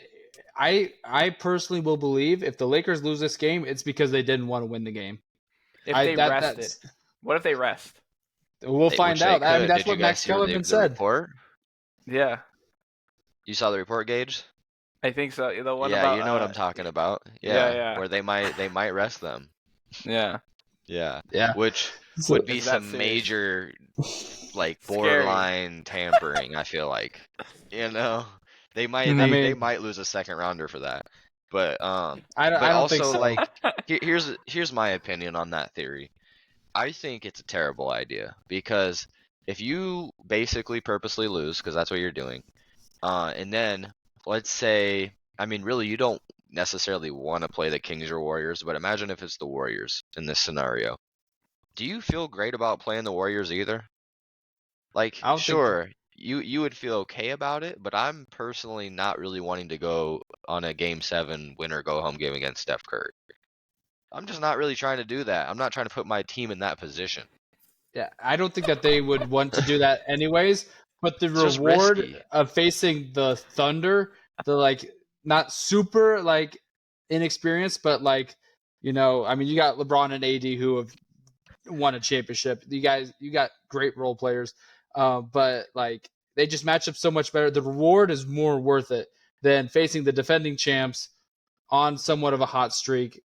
I personally will believe if the Lakers lose this game, it's because they didn't want to win the game. If they rested, that's what if they rest? we'll find Which they out. I mean, could. that's Did you what guys Max see the Kellerman said. report? Yeah, You saw the report, Gage? I think so. The one Yeah, about you know what I'm talking about. yeah, yeah. Where they might rest them. Yeah, Yeah. Yeah. Which So- would be Is that some serious? major like Scary. borderline tampering, I feel like. You know? They might I they mean- might lose a second rounder for that. But I but don't also think so. like here's my opinion on that theory. I think it's a terrible idea because if you basically purposely lose, because that's what you're doing, and then let's say, I mean, really, you don't necessarily want to play the Kings or Warriors, but imagine if it's the Warriors in this scenario. Do you feel great about playing the Warriors either? Like, I don't think- sure, you would feel okay about it, but I'm personally not really wanting to go on a Game 7 win or go home game against Steph Curry. I'm just not really trying to do that. I'm not trying to put my team in that position. Yeah, I don't think that they would want to do that anyways. But the It's just reward risky. of facing the Thunder, the like not super like inexperienced, but like I mean, you got LeBron and AD who have won a championship. You got great role players, but like they just match up so much better. The reward is more worth it than facing the defending champs on somewhat of a hot streak.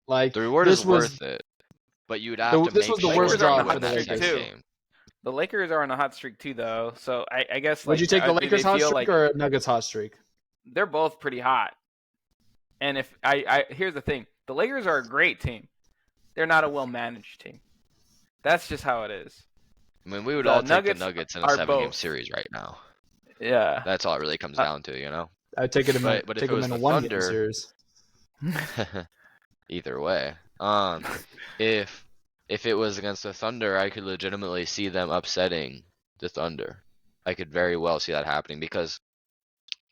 Like The reward this is was worth it, but you'd have to this make was the sure worst that draw you for win the that Lakers, next too. game. The Lakers are on a hot streak too, though. So I guess would like you take the do Lakers they hot feel streak like or a Nuggets hot streak? they're both pretty hot. And if I here's the thing, the Lakers are a great team. They're not a well managed team. That's just how it is. I mean, we would The all take the Nuggets Nuggets in a are 7-game both. series right now. Yeah. That's all it really comes down to, you know? I'd take it in But if take it them was in a the 1-game Thunder- series. Either way. If it was against the Thunder, I could legitimately see them upsetting the Thunder. I could very well see that happening because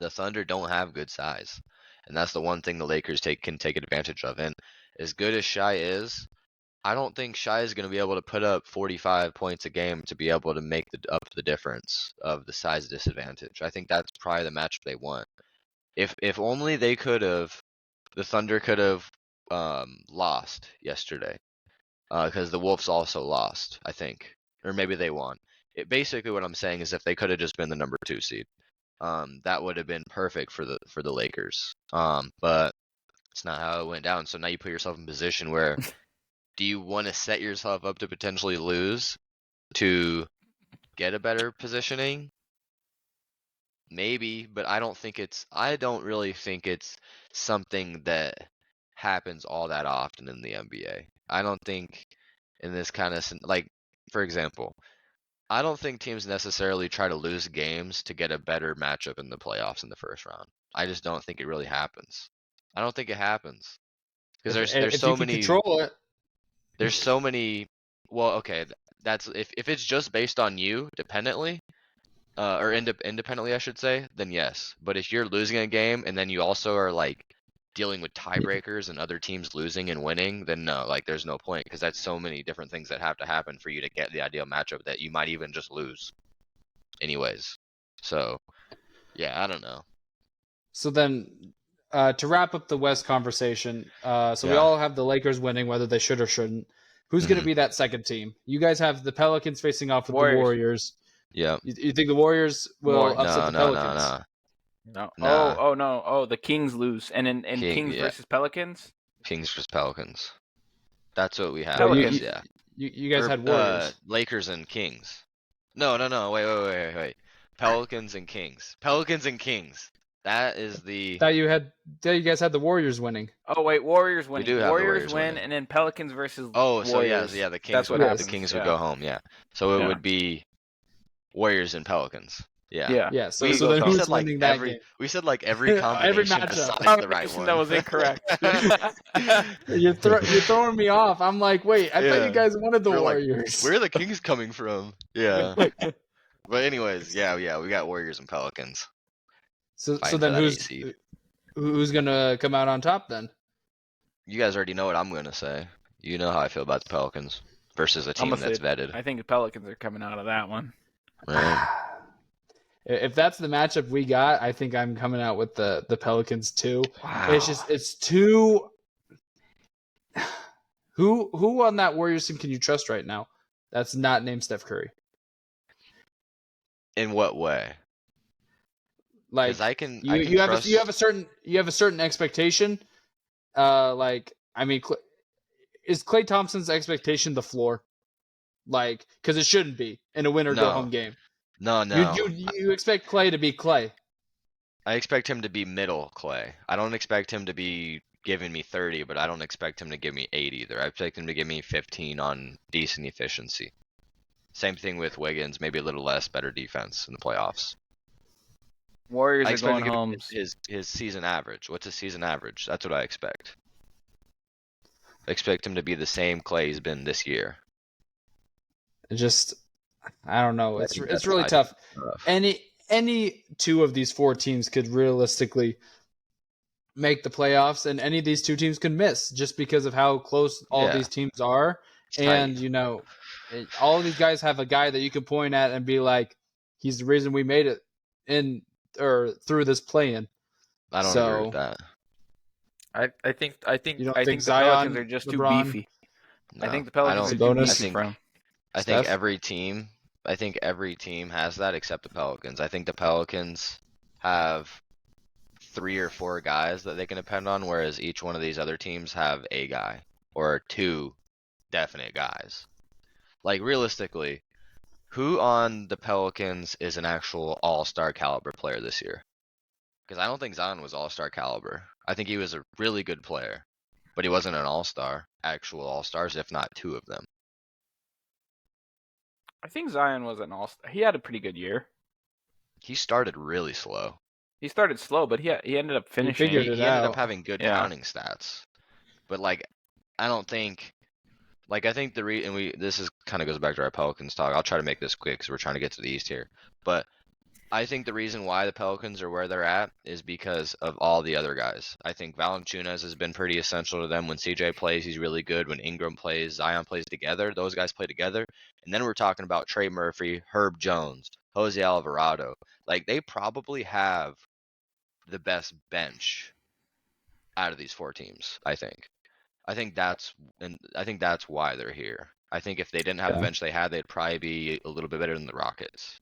the Thunder don't have good size. And that's the one thing the Lakers can take advantage of. And as good as Shai is, I don't think Shai is going to be able to put up 45 points a game to be able to make up the difference of the size disadvantage. I think that's probably the matchup they want. If only they could have, the Thunder could have lost yesterday, because the Wolves also lost, I think, or maybe they won. Basically, what I'm saying is if they could have just been the number 2 seed, that would have been perfect for the Lakers. But it's not how it went down. So now you put yourself in a position where do you want to set yourself up to potentially lose to get a better positioning? Maybe, but I don't really think it's something that happens all that often in the NBA. I don't think in this kind of, like, for example, I don't think teams necessarily try to lose games to get a better matchup in the playoffs in the first round. I just don't think it really happens. I don't think it happens because there's if so you can many. control it. There's so many. Well, okay, that's if it's just based on you dependently, or independently, I should say, then yes. But if you're losing a game and then you also are like dealing with tiebreakers and other teams losing and winning, then no, like there's no point because that's so many different things that have to happen for you to get the ideal matchup that you might even just lose, anyways. So, yeah, I don't know. So then, to wrap up the West conversation, so we Yeah. all have the Lakers winning, whether they should or shouldn't. Who's going to Mhm. be that second team? You guys have the Pelicans facing off with Warriors. the Warriors. Yeah. You think the Warriors will Warriors. upset the Pelicans? No. No. Nah. Oh no. Oh, the Kings lose, and in Kings yeah. versus Pelicans. Kings versus Pelicans. That's what we have. Pelicans. Yeah. You guys Or, had Warriors. Lakers and Kings. No. Wait. Pelicans and Kings. Pelicans and Kings. That is the. Thought you guys had the Warriors winning. Oh wait, Warriors winning. do have the Warriors Warriors win, winning. and then Pelicans versus Oh, so Warriors. yeah, the Kings That's what would happens. the Kings would yeah. go home. Yeah. So it Yeah. would be Warriors and Pelicans. Yeah. Yeah. Yeah. So, We, so then we who's said like winning that every game? we said like every Every combination matchup. besides the right Combination one. that was incorrect. You're throwing me off. I'm like, wait, I thought Yeah. you guys wanted the We're like, Warriors. Where are the Kings coming from? Yeah. But anyways, yeah, we got Warriors and Pelicans. so Fighting then for that 8 seed. who's gonna come out on top then? You guys already know what I'm gonna say. You know how I feel about the Pelicans versus a team gonna that's say- vetted. I think the Pelicans are coming out of that one. Right? If that's the matchup we got, I think I'm coming out with the Pelicans too. Wow. It's too. Who on that Warriors team can you trust right now? That's not named Steph Curry. In what way? Like Because I can you trust. have a certain expectation. Like I mean, is Klay Thompson's expectation the floor? Like, because it shouldn't be in a win or go No. home game. No. You expect Klay to be Klay. I expect him to be middle Clay. I don't expect him to be giving me 30, but I don't expect him to give me 8 either. I expect him to give me 15 on decent efficiency. Same thing with Wiggins, maybe a little less, better defense in the playoffs. Warriors I are expect going him to home. give his season average. What's his season average? That's what I expect. I expect him to be the same Clay he's been this year. It just, I don't know. It's think that's really why tough. Rough. Any two of these 4 teams could realistically make the playoffs, and any of these 2 teams could miss just because of how close all Yeah. these teams are. It's And tight. all of these guys have a guy that you can point at and be like, he's the reason we made it in or through this play-in. I don't agree with that. I think You don't the think Zion, Pelicans are just LeBron? too beefy. No, I think the Pelicans are too Sabonis? beefy for him. I think Steph? every team has that except the Pelicans. I think the Pelicans have 3 or 4 guys that they can depend on, whereas each one of these other teams have a guy or 2 definite guys. Like realistically, who on the Pelicans is an actual all-star caliber player this year? Because I don't think Zion was all-star caliber. I think he was a really good player, but he wasn't an all-star. Actual all-stars, if not 2 of them. I think Zion was an all-star. He had a pretty good year. He started really slow. He started slow, but he ended up finishing. figured He it ended out. up having good Yeah. counting stats, but like, I don't think, like, I think this is kind of goes back to our Pelicans talk. I'll try to make this quick because we're trying to get to the East here, but I think the reason why the Pelicans are where they're at is because of all the other guys. I think Valanciunas has been pretty essential to them. When CJ plays, he's really good. When Ingram plays, Zion plays together. Those guys play together. And then we're talking about Trey Murphy, Herb Jones, Jose Alvarado. Like, they probably have the best bench out of these 4 teams, I think. I think that's why they're here. I think if they didn't have the bench they had, they'd probably be a little bit better than the Rockets.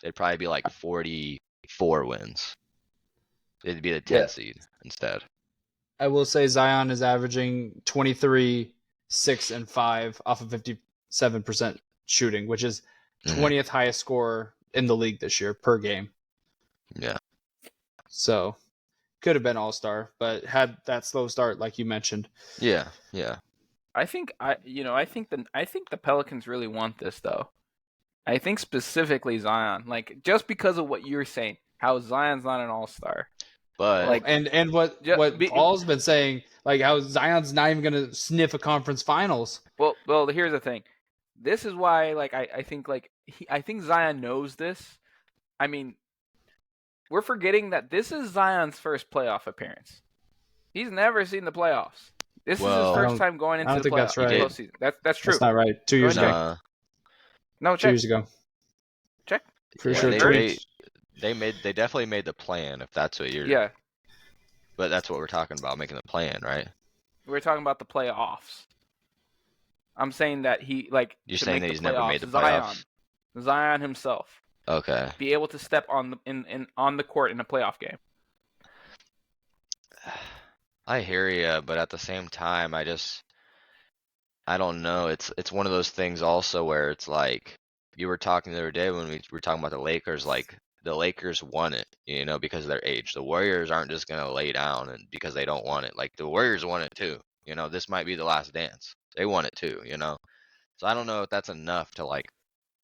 They'd probably be like 44 wins. They'd be the 10 seed instead. I will say Zion is averaging 23, 6, and 5 off of 57% shooting, which is 20th highest scorer in the league this year per game. Yeah. So could have been all-star, but had that slow start like you mentioned. Yeah. I think the Pelicans really want this though. I think specifically Zion, like just because of what you're saying, how Zion's not an all-star. But Like, and what Paul's been saying, like how Zion's not even gonna sniff a conference finals. Well, here's the thing. This is why, like, I think Zion knows this. I mean, we're forgetting that this is Zion's first playoff appearance. He's never seen the playoffs. This is his Well, first time going into I don't the think that's right. postseason. That's true. That's not right. 2 years Go ago. ahead. No, 2 check. years ago. Check. Pretty yeah, sure. they definitely made the plan if that's what you're. Yeah, But that's what we're talking about, making the plan, right? we're talking about the playoffs. I'm saying that he like. You're to saying make that he's the never made the Zion, playoffs. Zion himself, Okay. be able to step on the court in a playoff game. I hear you, but at the same time, I don't know. It's one of those things also where it's like you were talking the other day when we were talking about the Lakers, like the Lakers won it, because of their age. The Warriors aren't just gonna lay down and because they don't want it. Like the Warriors won it too. This might be the last dance. They won it too. So I don't know if that's enough to like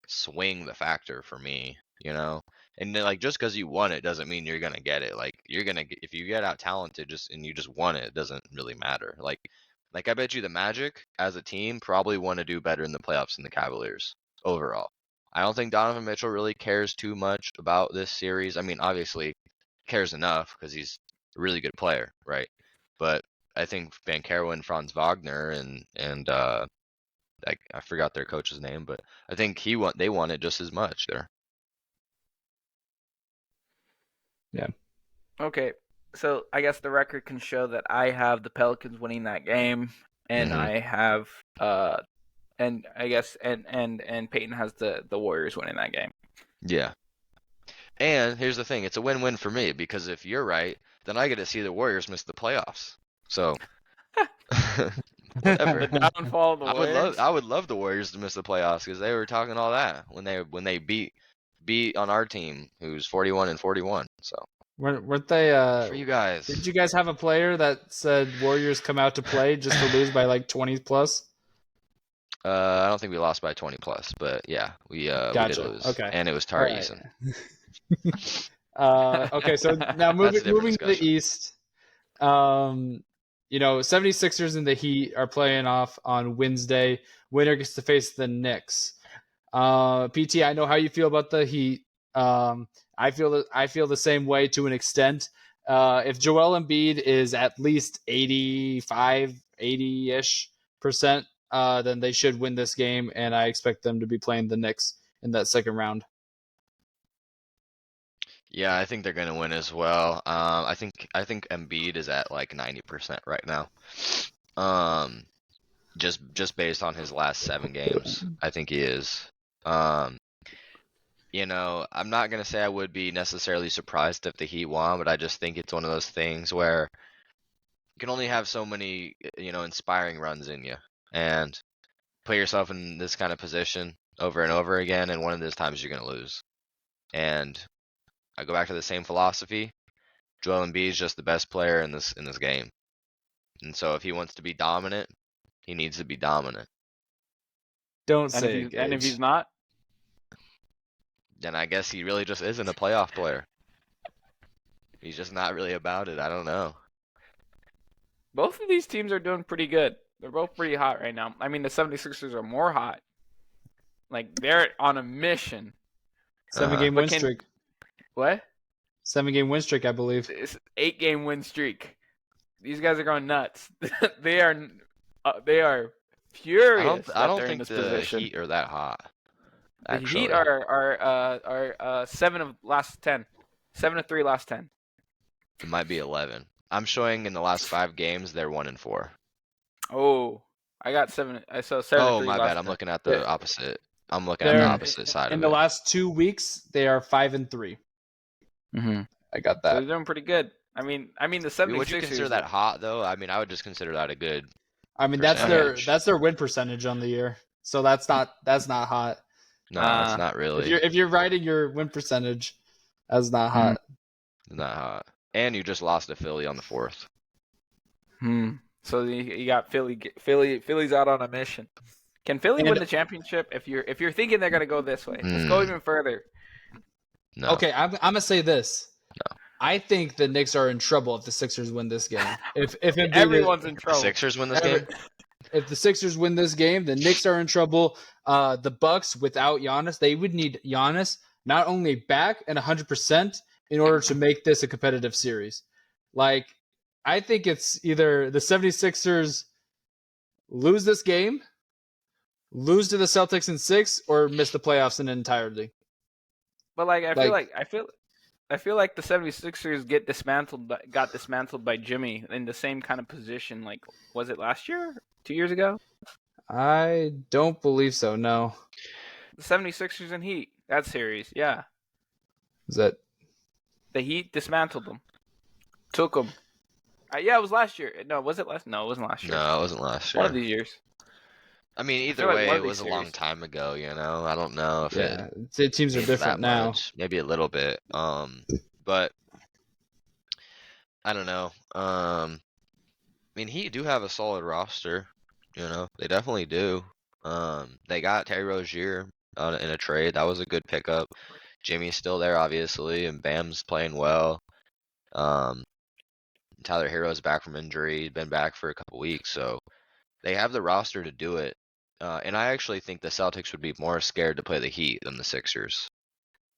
swing the factor for me. And then, like just because you won it doesn't mean you're gonna get it. Like you're gonna get, if you get out talented and you just won it, it doesn't really matter. Like I bet you the Magic as a team probably want to do better in the playoffs than the Cavaliers overall. I don't think Donovan Mitchell really cares too much about this series. I mean, obviously cares enough because he's a really good player, right? But I think Van Kerwin, Franz Wagner, and I forgot their coach's name, but I think they want it just as much there. Yeah. Okay, so I guess the record can show that I have the Pelicans winning that game, and I have and I guess and Peyton has the Warriors winning that game. Yeah. And here's the thing, it's a win-win for me because if you're right, then I get to see the Warriors miss the playoffs. So whatever. The downfall of the Warriors. I would love the Warriors to miss the playoffs because they were talking all that when they beat on our team who's 41-41. So Weren't they? for you guys. Did you guys have a player that said Warriors come out to play just to lose by like 20 plus? I don't think we lost by 20 plus, but yeah, we did lose. Okay. And it was Tar All right. Eason. Okay, so now moving to the East. 76ers and the Heat are playing off on Wednesday. Winner gets to face the Knicks. PT, I know how you feel about the Heat. I feel the same way to an extent. If Joel Embiid is at least 85, 80-ish%, then they should win this game, and I expect them to be playing the Knicks in that second round. Yeah, I think they're gonna win as well. I think Embiid is at like 90% right now. Just based on his last 7 games, I think he is. I'm not gonna say I would be necessarily surprised if the Heat won, but I just think it's one of those things where you can only have so many, inspiring runs in you, and put yourself in this kind of position over and over again, and one of those times you're gonna lose. And I go back to the same philosophy. Joel Embiid is just the best player in this game, and so if he wants to be dominant, he needs to be dominant. Don't say it, and if he's not, then I guess he really just isn't a playoff player. He's just not really about it. I don't know. both of these teams are doing pretty good. They're both pretty hot right now. I mean, the 76ers are more hot. Like, they're on a mission. 7-game win streak. What? 7-game win streak, I believe. It's 8-game win streak. These guys are going nuts. They are furious. I don't they're think in this the position. Heat are that hot. The Actually. Heat are 7 of last 10. 7 of 3 last 10. It might be 11. I'm showing in the last 5 games they're 1-4. Oh, I got 7. I saw 7. Oh, of 3 my last bad. I'm 10. looking at the opposite. I'm looking at the opposite side of it. In the last 2 weeks, they are 5-3. Mm-hmm. I got So that. they're doing pretty good. I mean the 76ers. Would you consider that hot though? I mean, I would just consider that a good. I mean, that's their win percentage on the year. So that's not hot. No, it's not really. If you're writing your win percentage, that's not hot. It's not hot. And you just lost to Philly on the 4th. So you got Philly. Philly's out on a mission. Can Philly win the championship? If you're thinking they're gonna go this way, let's go even further. No. Okay, I'm gonna say this. No. I think the Knicks are in trouble if the Sixers win this game. If Everyone's in trouble. The Sixers win this game? If the Sixers win this game, the Knicks are in trouble. The Bucks without Giannis, they would need Giannis not only back and 100% in order to make this a competitive series. Like, I think it's either the 76ers lose this game, lose to the Celtics in 6, or miss the playoffs in entirety. But I feel like the 76ers got dismantled by Jimmy in the same kind of position. Like, was it last year? 2 years ago? I don't believe so, no. The 76ers and Heat, that series, yeah. Is that the Heat dismantled them. Took them. Yeah, it was last year. No, was it last? No, it wasn't last year. No, it wasn't last year. One of these years. I mean, I either feel like way, one it of these was a long series. time ago. I don't know if it Yeah, the teams are means that different now. much. Maybe a little bit. But I don't know. I mean, Heat do have a solid roster. They definitely do. They got Terry Rozier in a trade. That was a good pickup. Jimmy's still there, obviously, and Bam's playing well. Um, Tyler Hero's back from injury, been back for a couple weeks, so they have the roster to do it. And I actually think the Celtics would be more scared to play the Heat than the Sixers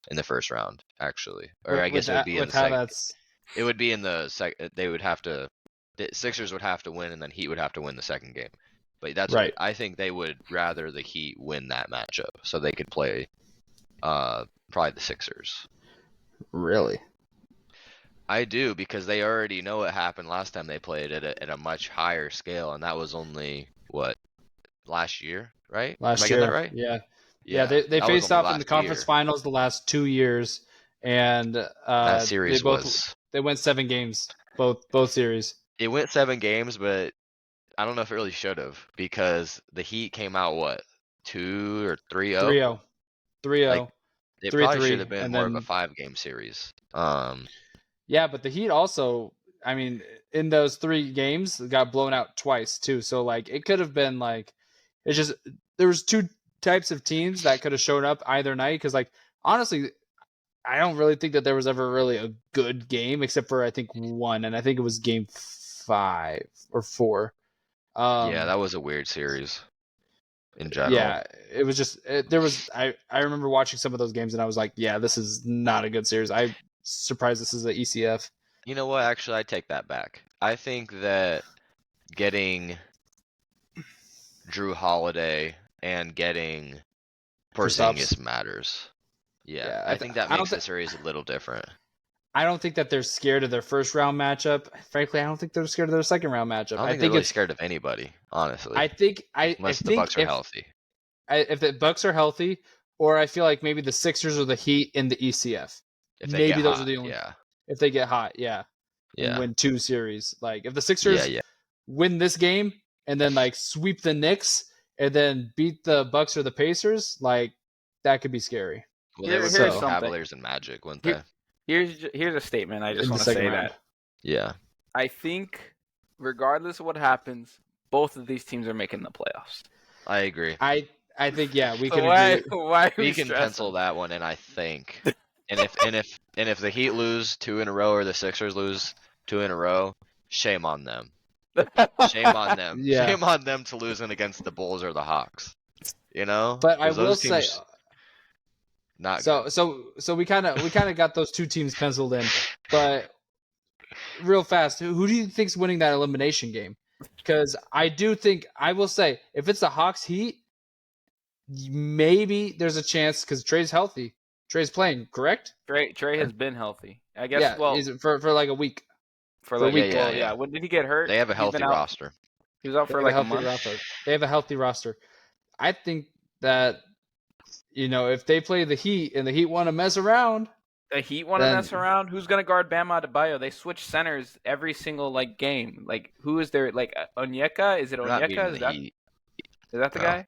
in the first round, actually. Or I guess it would be in With the how second. that's It would be in the They would have to. The Sixers would have to win, and then Heat would have to win the second game. But right. I think they would rather the Heat win that matchup, so they could play probably the Sixers. Really, I do, because they already know what happened last time they played at a much higher scale, and that was only what, last year, right? Am I last getting that year, right? yeah. Yeah, Yeah, they that was faced only off in the last conference year. finals the last 2 years, and That they series both was. they went 7 games, both series. It went 7 games, but I don't know if it really should have, because the Heat came out what, 2 or 3-0. 3-0, Like 3-0, it probably should 3-3, have been and more of a then 5-game series. yeah, but the Heat also, I mean, in those 3 games, got blown out twice too. So like, it could have been like, it's just there was two types of teams that could have shown up either night. Because like, honestly, I don't really think that there was ever really a good game except for I think one, and I think it was game 5 or 4. Yeah, that was a weird series in general. Yeah, it was just there was I remember watching some of those games and I was like, yeah, this is not a good series. I'm surprised this is a ECF. You know what? Actually, I take that back. I think that getting Drew Holiday and getting Kristaps. Porzingis matters. Yeah, Yeah, I think that I don't makes the series a little different. I don't think that they're scared of their first round matchup. Frankly, I don't think they're scared of their second round I matchup. don't I think they're think really it's scared of anybody, honestly, I think I unless the think Bucks are healthy. if the Bucks are healthy, or I feel like maybe the Sixers or the Heat in the ECF. If they get Maybe those are hot, the only yeah, if they get hot, yeah, and yeah, win 2 series. Like if the yeah, Sixers yeah. win this game and then like sweep the Knicks and then beat the Bucks or the Pacers, like that could be scary. Well, they would play Here's the So something. Cavaliers and Magic, wouldn't Here, they? here's a statement. I just in the want to second say round. that Yeah. I think, regardless of what happens, both of these teams are making the playoffs. I agree. I think yeah, we So can why agree. why are We can pencil stressing? that one in, I think. And if the Heat lose 2 in a row or the Sixers lose 2 in a row, shame on them. Shame on them. Yeah. Shame on them to losing against the Bulls or the Hawks. But I Because will those say teams not good. so we kind of got those two teams penciled in. But real fast, who do you think's winning that elimination game? Because I do think I will say if it's the Hawks Heat, maybe there's a chance because Trey's healthy. Trey's playing, correct? Trey has been healthy. I guess. Yeah, Well, he's for like a week. for for a like week. Yeah. When did he get hurt? They have a He's healthy been out. roster. He was out They for have like a a healthy month. roster. They have a healthy roster. I think that if they play the Heat and the Heat want to mess around, The Heat want to then mess around. Who's gonna guard Bam Adebayo? They switch centers every single like game. Like who is there? Like Onyeka? Is it We're not beating Onyeka? the Heat. Is that the No. guy?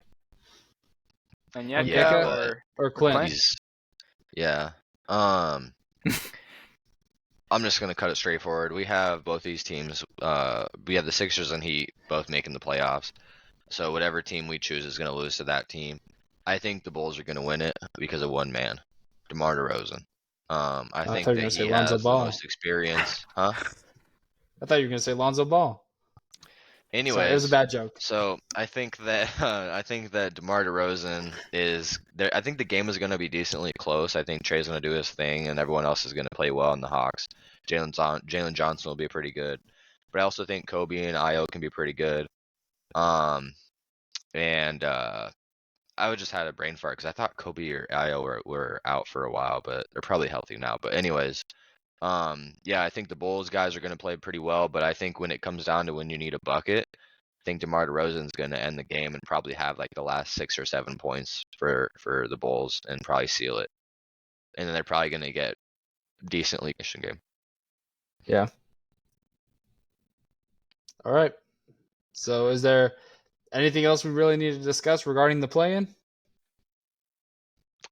Onyeka Onyeka or Clint. Yeah. I'm just gonna cut it straightforward. We have both these teams. We have the Sixers and Heat both making the playoffs. So whatever team we choose is gonna lose to that team. I think the Bulls are gonna win it because of one man, DeMar DeRozan. I think thought you were that gonna say he Lonzo has the Ball. most experience. Huh? I thought you were gonna say Lonzo Ball. Sorry, it was a Anyways, bad joke. so I think that DeMar DeRozan is there. I think the game is going to be decently close. I think Trey's going to do his thing, and everyone else is going to play well in the Hawks. Jalen Johnson will be pretty good, but I also think Kobe and Io can be pretty good. And I would just had a brain fart because I thought Kobe or Io were out for a while, but they're probably healthy now. But anyways, yeah, I think the Bulls guys are going to play pretty well, but I think when it comes down to when you need a bucket, I think DeMar DeRozan's going to end the game and probably have like the last 6 or 7 points for the Bulls and probably seal it. And then they're probably going to get decently mission game. Yeah. All right. So is there Anything else we really need to discuss regarding the play-in?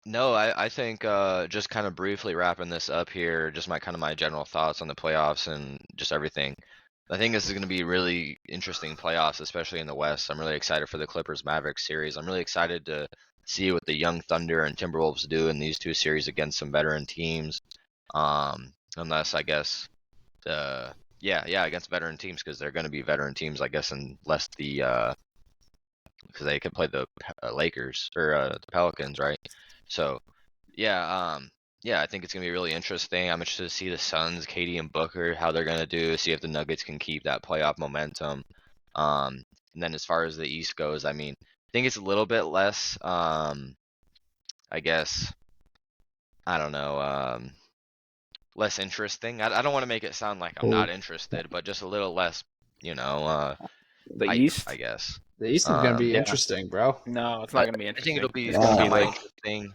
No, I think just kind of briefly wrapping this up here, just my general thoughts on the playoffs and just everything. I think this is going to be really interesting playoffs, especially in the West. I'm really excited for the Clippers Mavericks series. I'm really excited to see what the Young Thunder and Timberwolves do in these two series against some veteran teams. Unless I guess against veteran teams because they're going to be veteran teams, I guess, unless because they could play the Lakers or the Pelicans, right? So, yeah, I think it's gonna be really interesting. I'm interested to see the Suns, Katie and Booker, how they're gonna do. See if the Nuggets can keep that playoff momentum. And then as far as the East goes, I mean, I think it's a little bit less. I guess I don't know. Less interesting. I don't want to make it sound like I'm not interested, but just a little less, The hype, East? I guess. The East is going to be Yeah. interesting, bro. No, it's not going to be I interesting. think It's going to be like interesting.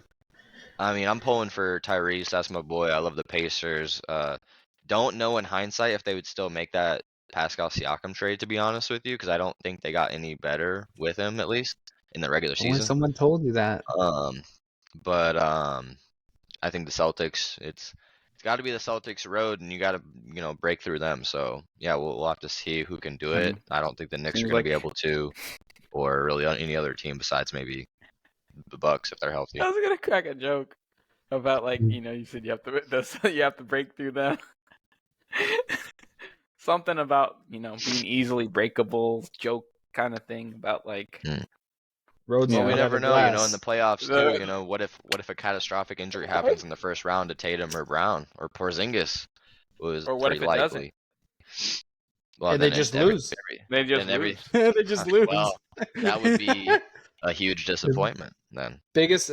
I mean, I'm pulling for Tyrese. That's my boy. I love the Pacers. Don't know in hindsight if they would still make that Pascal Siakam trade, to be honest with you, because I don't think they got any better with him, at least in the regular Only season. someone told you that. But I think the Celtics. It's got to be the Celtics road, and you got to break through them. So yeah, we'll have to see who can do it. I don't think the Knicks are seems going to be like- able to, or really any other team besides maybe the Bucks if they're healthy. I was going to crack a joke about you said you have to break through them. Something about, being easily breakable, joke kind of thing about Roads Well, are we made out never of know, glass. in the playoffs too, what if a catastrophic injury happens in the first round to Tatum or Brown or Porzingis was Or what pretty if it doesn't? likely. Well, And they then just lose. They just then every- lose. They just lose. Well, that would be a huge disappointment then. Biggest.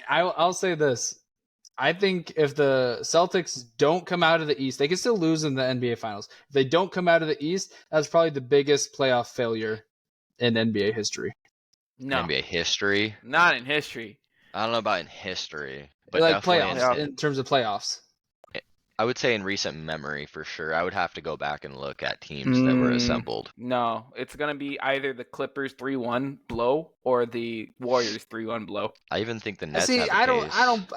I'll say this. I think if the Celtics don't come out of the East, they can still lose in the NBA Finals. If they don't come out of the East, that's probably the biggest playoff failure in NBA history. No, NBA history. not in history. I don't know about in history, but Like definitely playoffs, in terms of playoffs. I would say in recent memory for sure. I would have to go back and look at teams that were assembled. No, it's gonna be either the Clippers 3-1 blow or the Warriors 3-1 blow. I even think the Nets See, have a I case.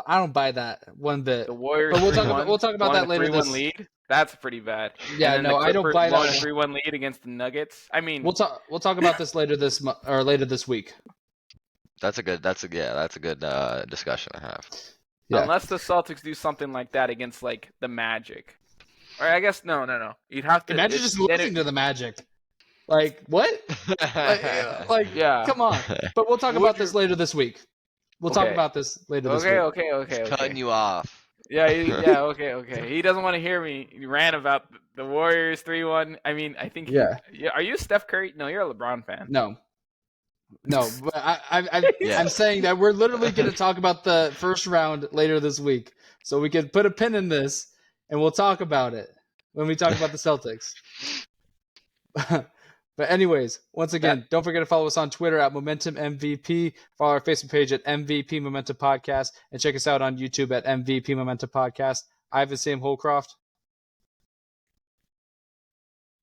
don't buy that one bit. The Warriors. But we'll 3-1, talk about that later. 3-1 This lead. That's pretty bad. Yeah, and then no, the I don't Clippers buy blowing that. a 3-1 lead against the Nuggets. I mean, We'll talk about this later this week. That's a good discussion to have. Yeah. unless the Celtics do something like that against the Magic, or I guess no. You'd have to Imagine just losing to the Magic. Like what? Yeah. Come on. But we'll talk about this later this week. We'll talk Okay. about this later this week. Okay. Cutting you off. Yeah, okay. He doesn't want to hear me rant about the Warriors 3-1. I mean, I think. Yeah. Are you a Steph Curry? No, you're a LeBron fan. No, but I'm saying that we're literally going to talk about the first round later this week, so we can put a pin in this and we'll talk about it when we talk about the Celtics. But anyways, once again, don't forget to follow us on Twitter at Momentum MVP. Follow our Facebook page at MVP Momentum Podcast, and check us out on YouTube at MVP Momentum Podcast. I've been Sam Holcroft.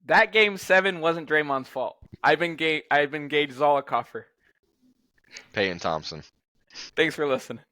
That game 7 wasn't Draymond's fault. I've been Gage Zollicoffer. Peyton Thompson. Thanks for listening.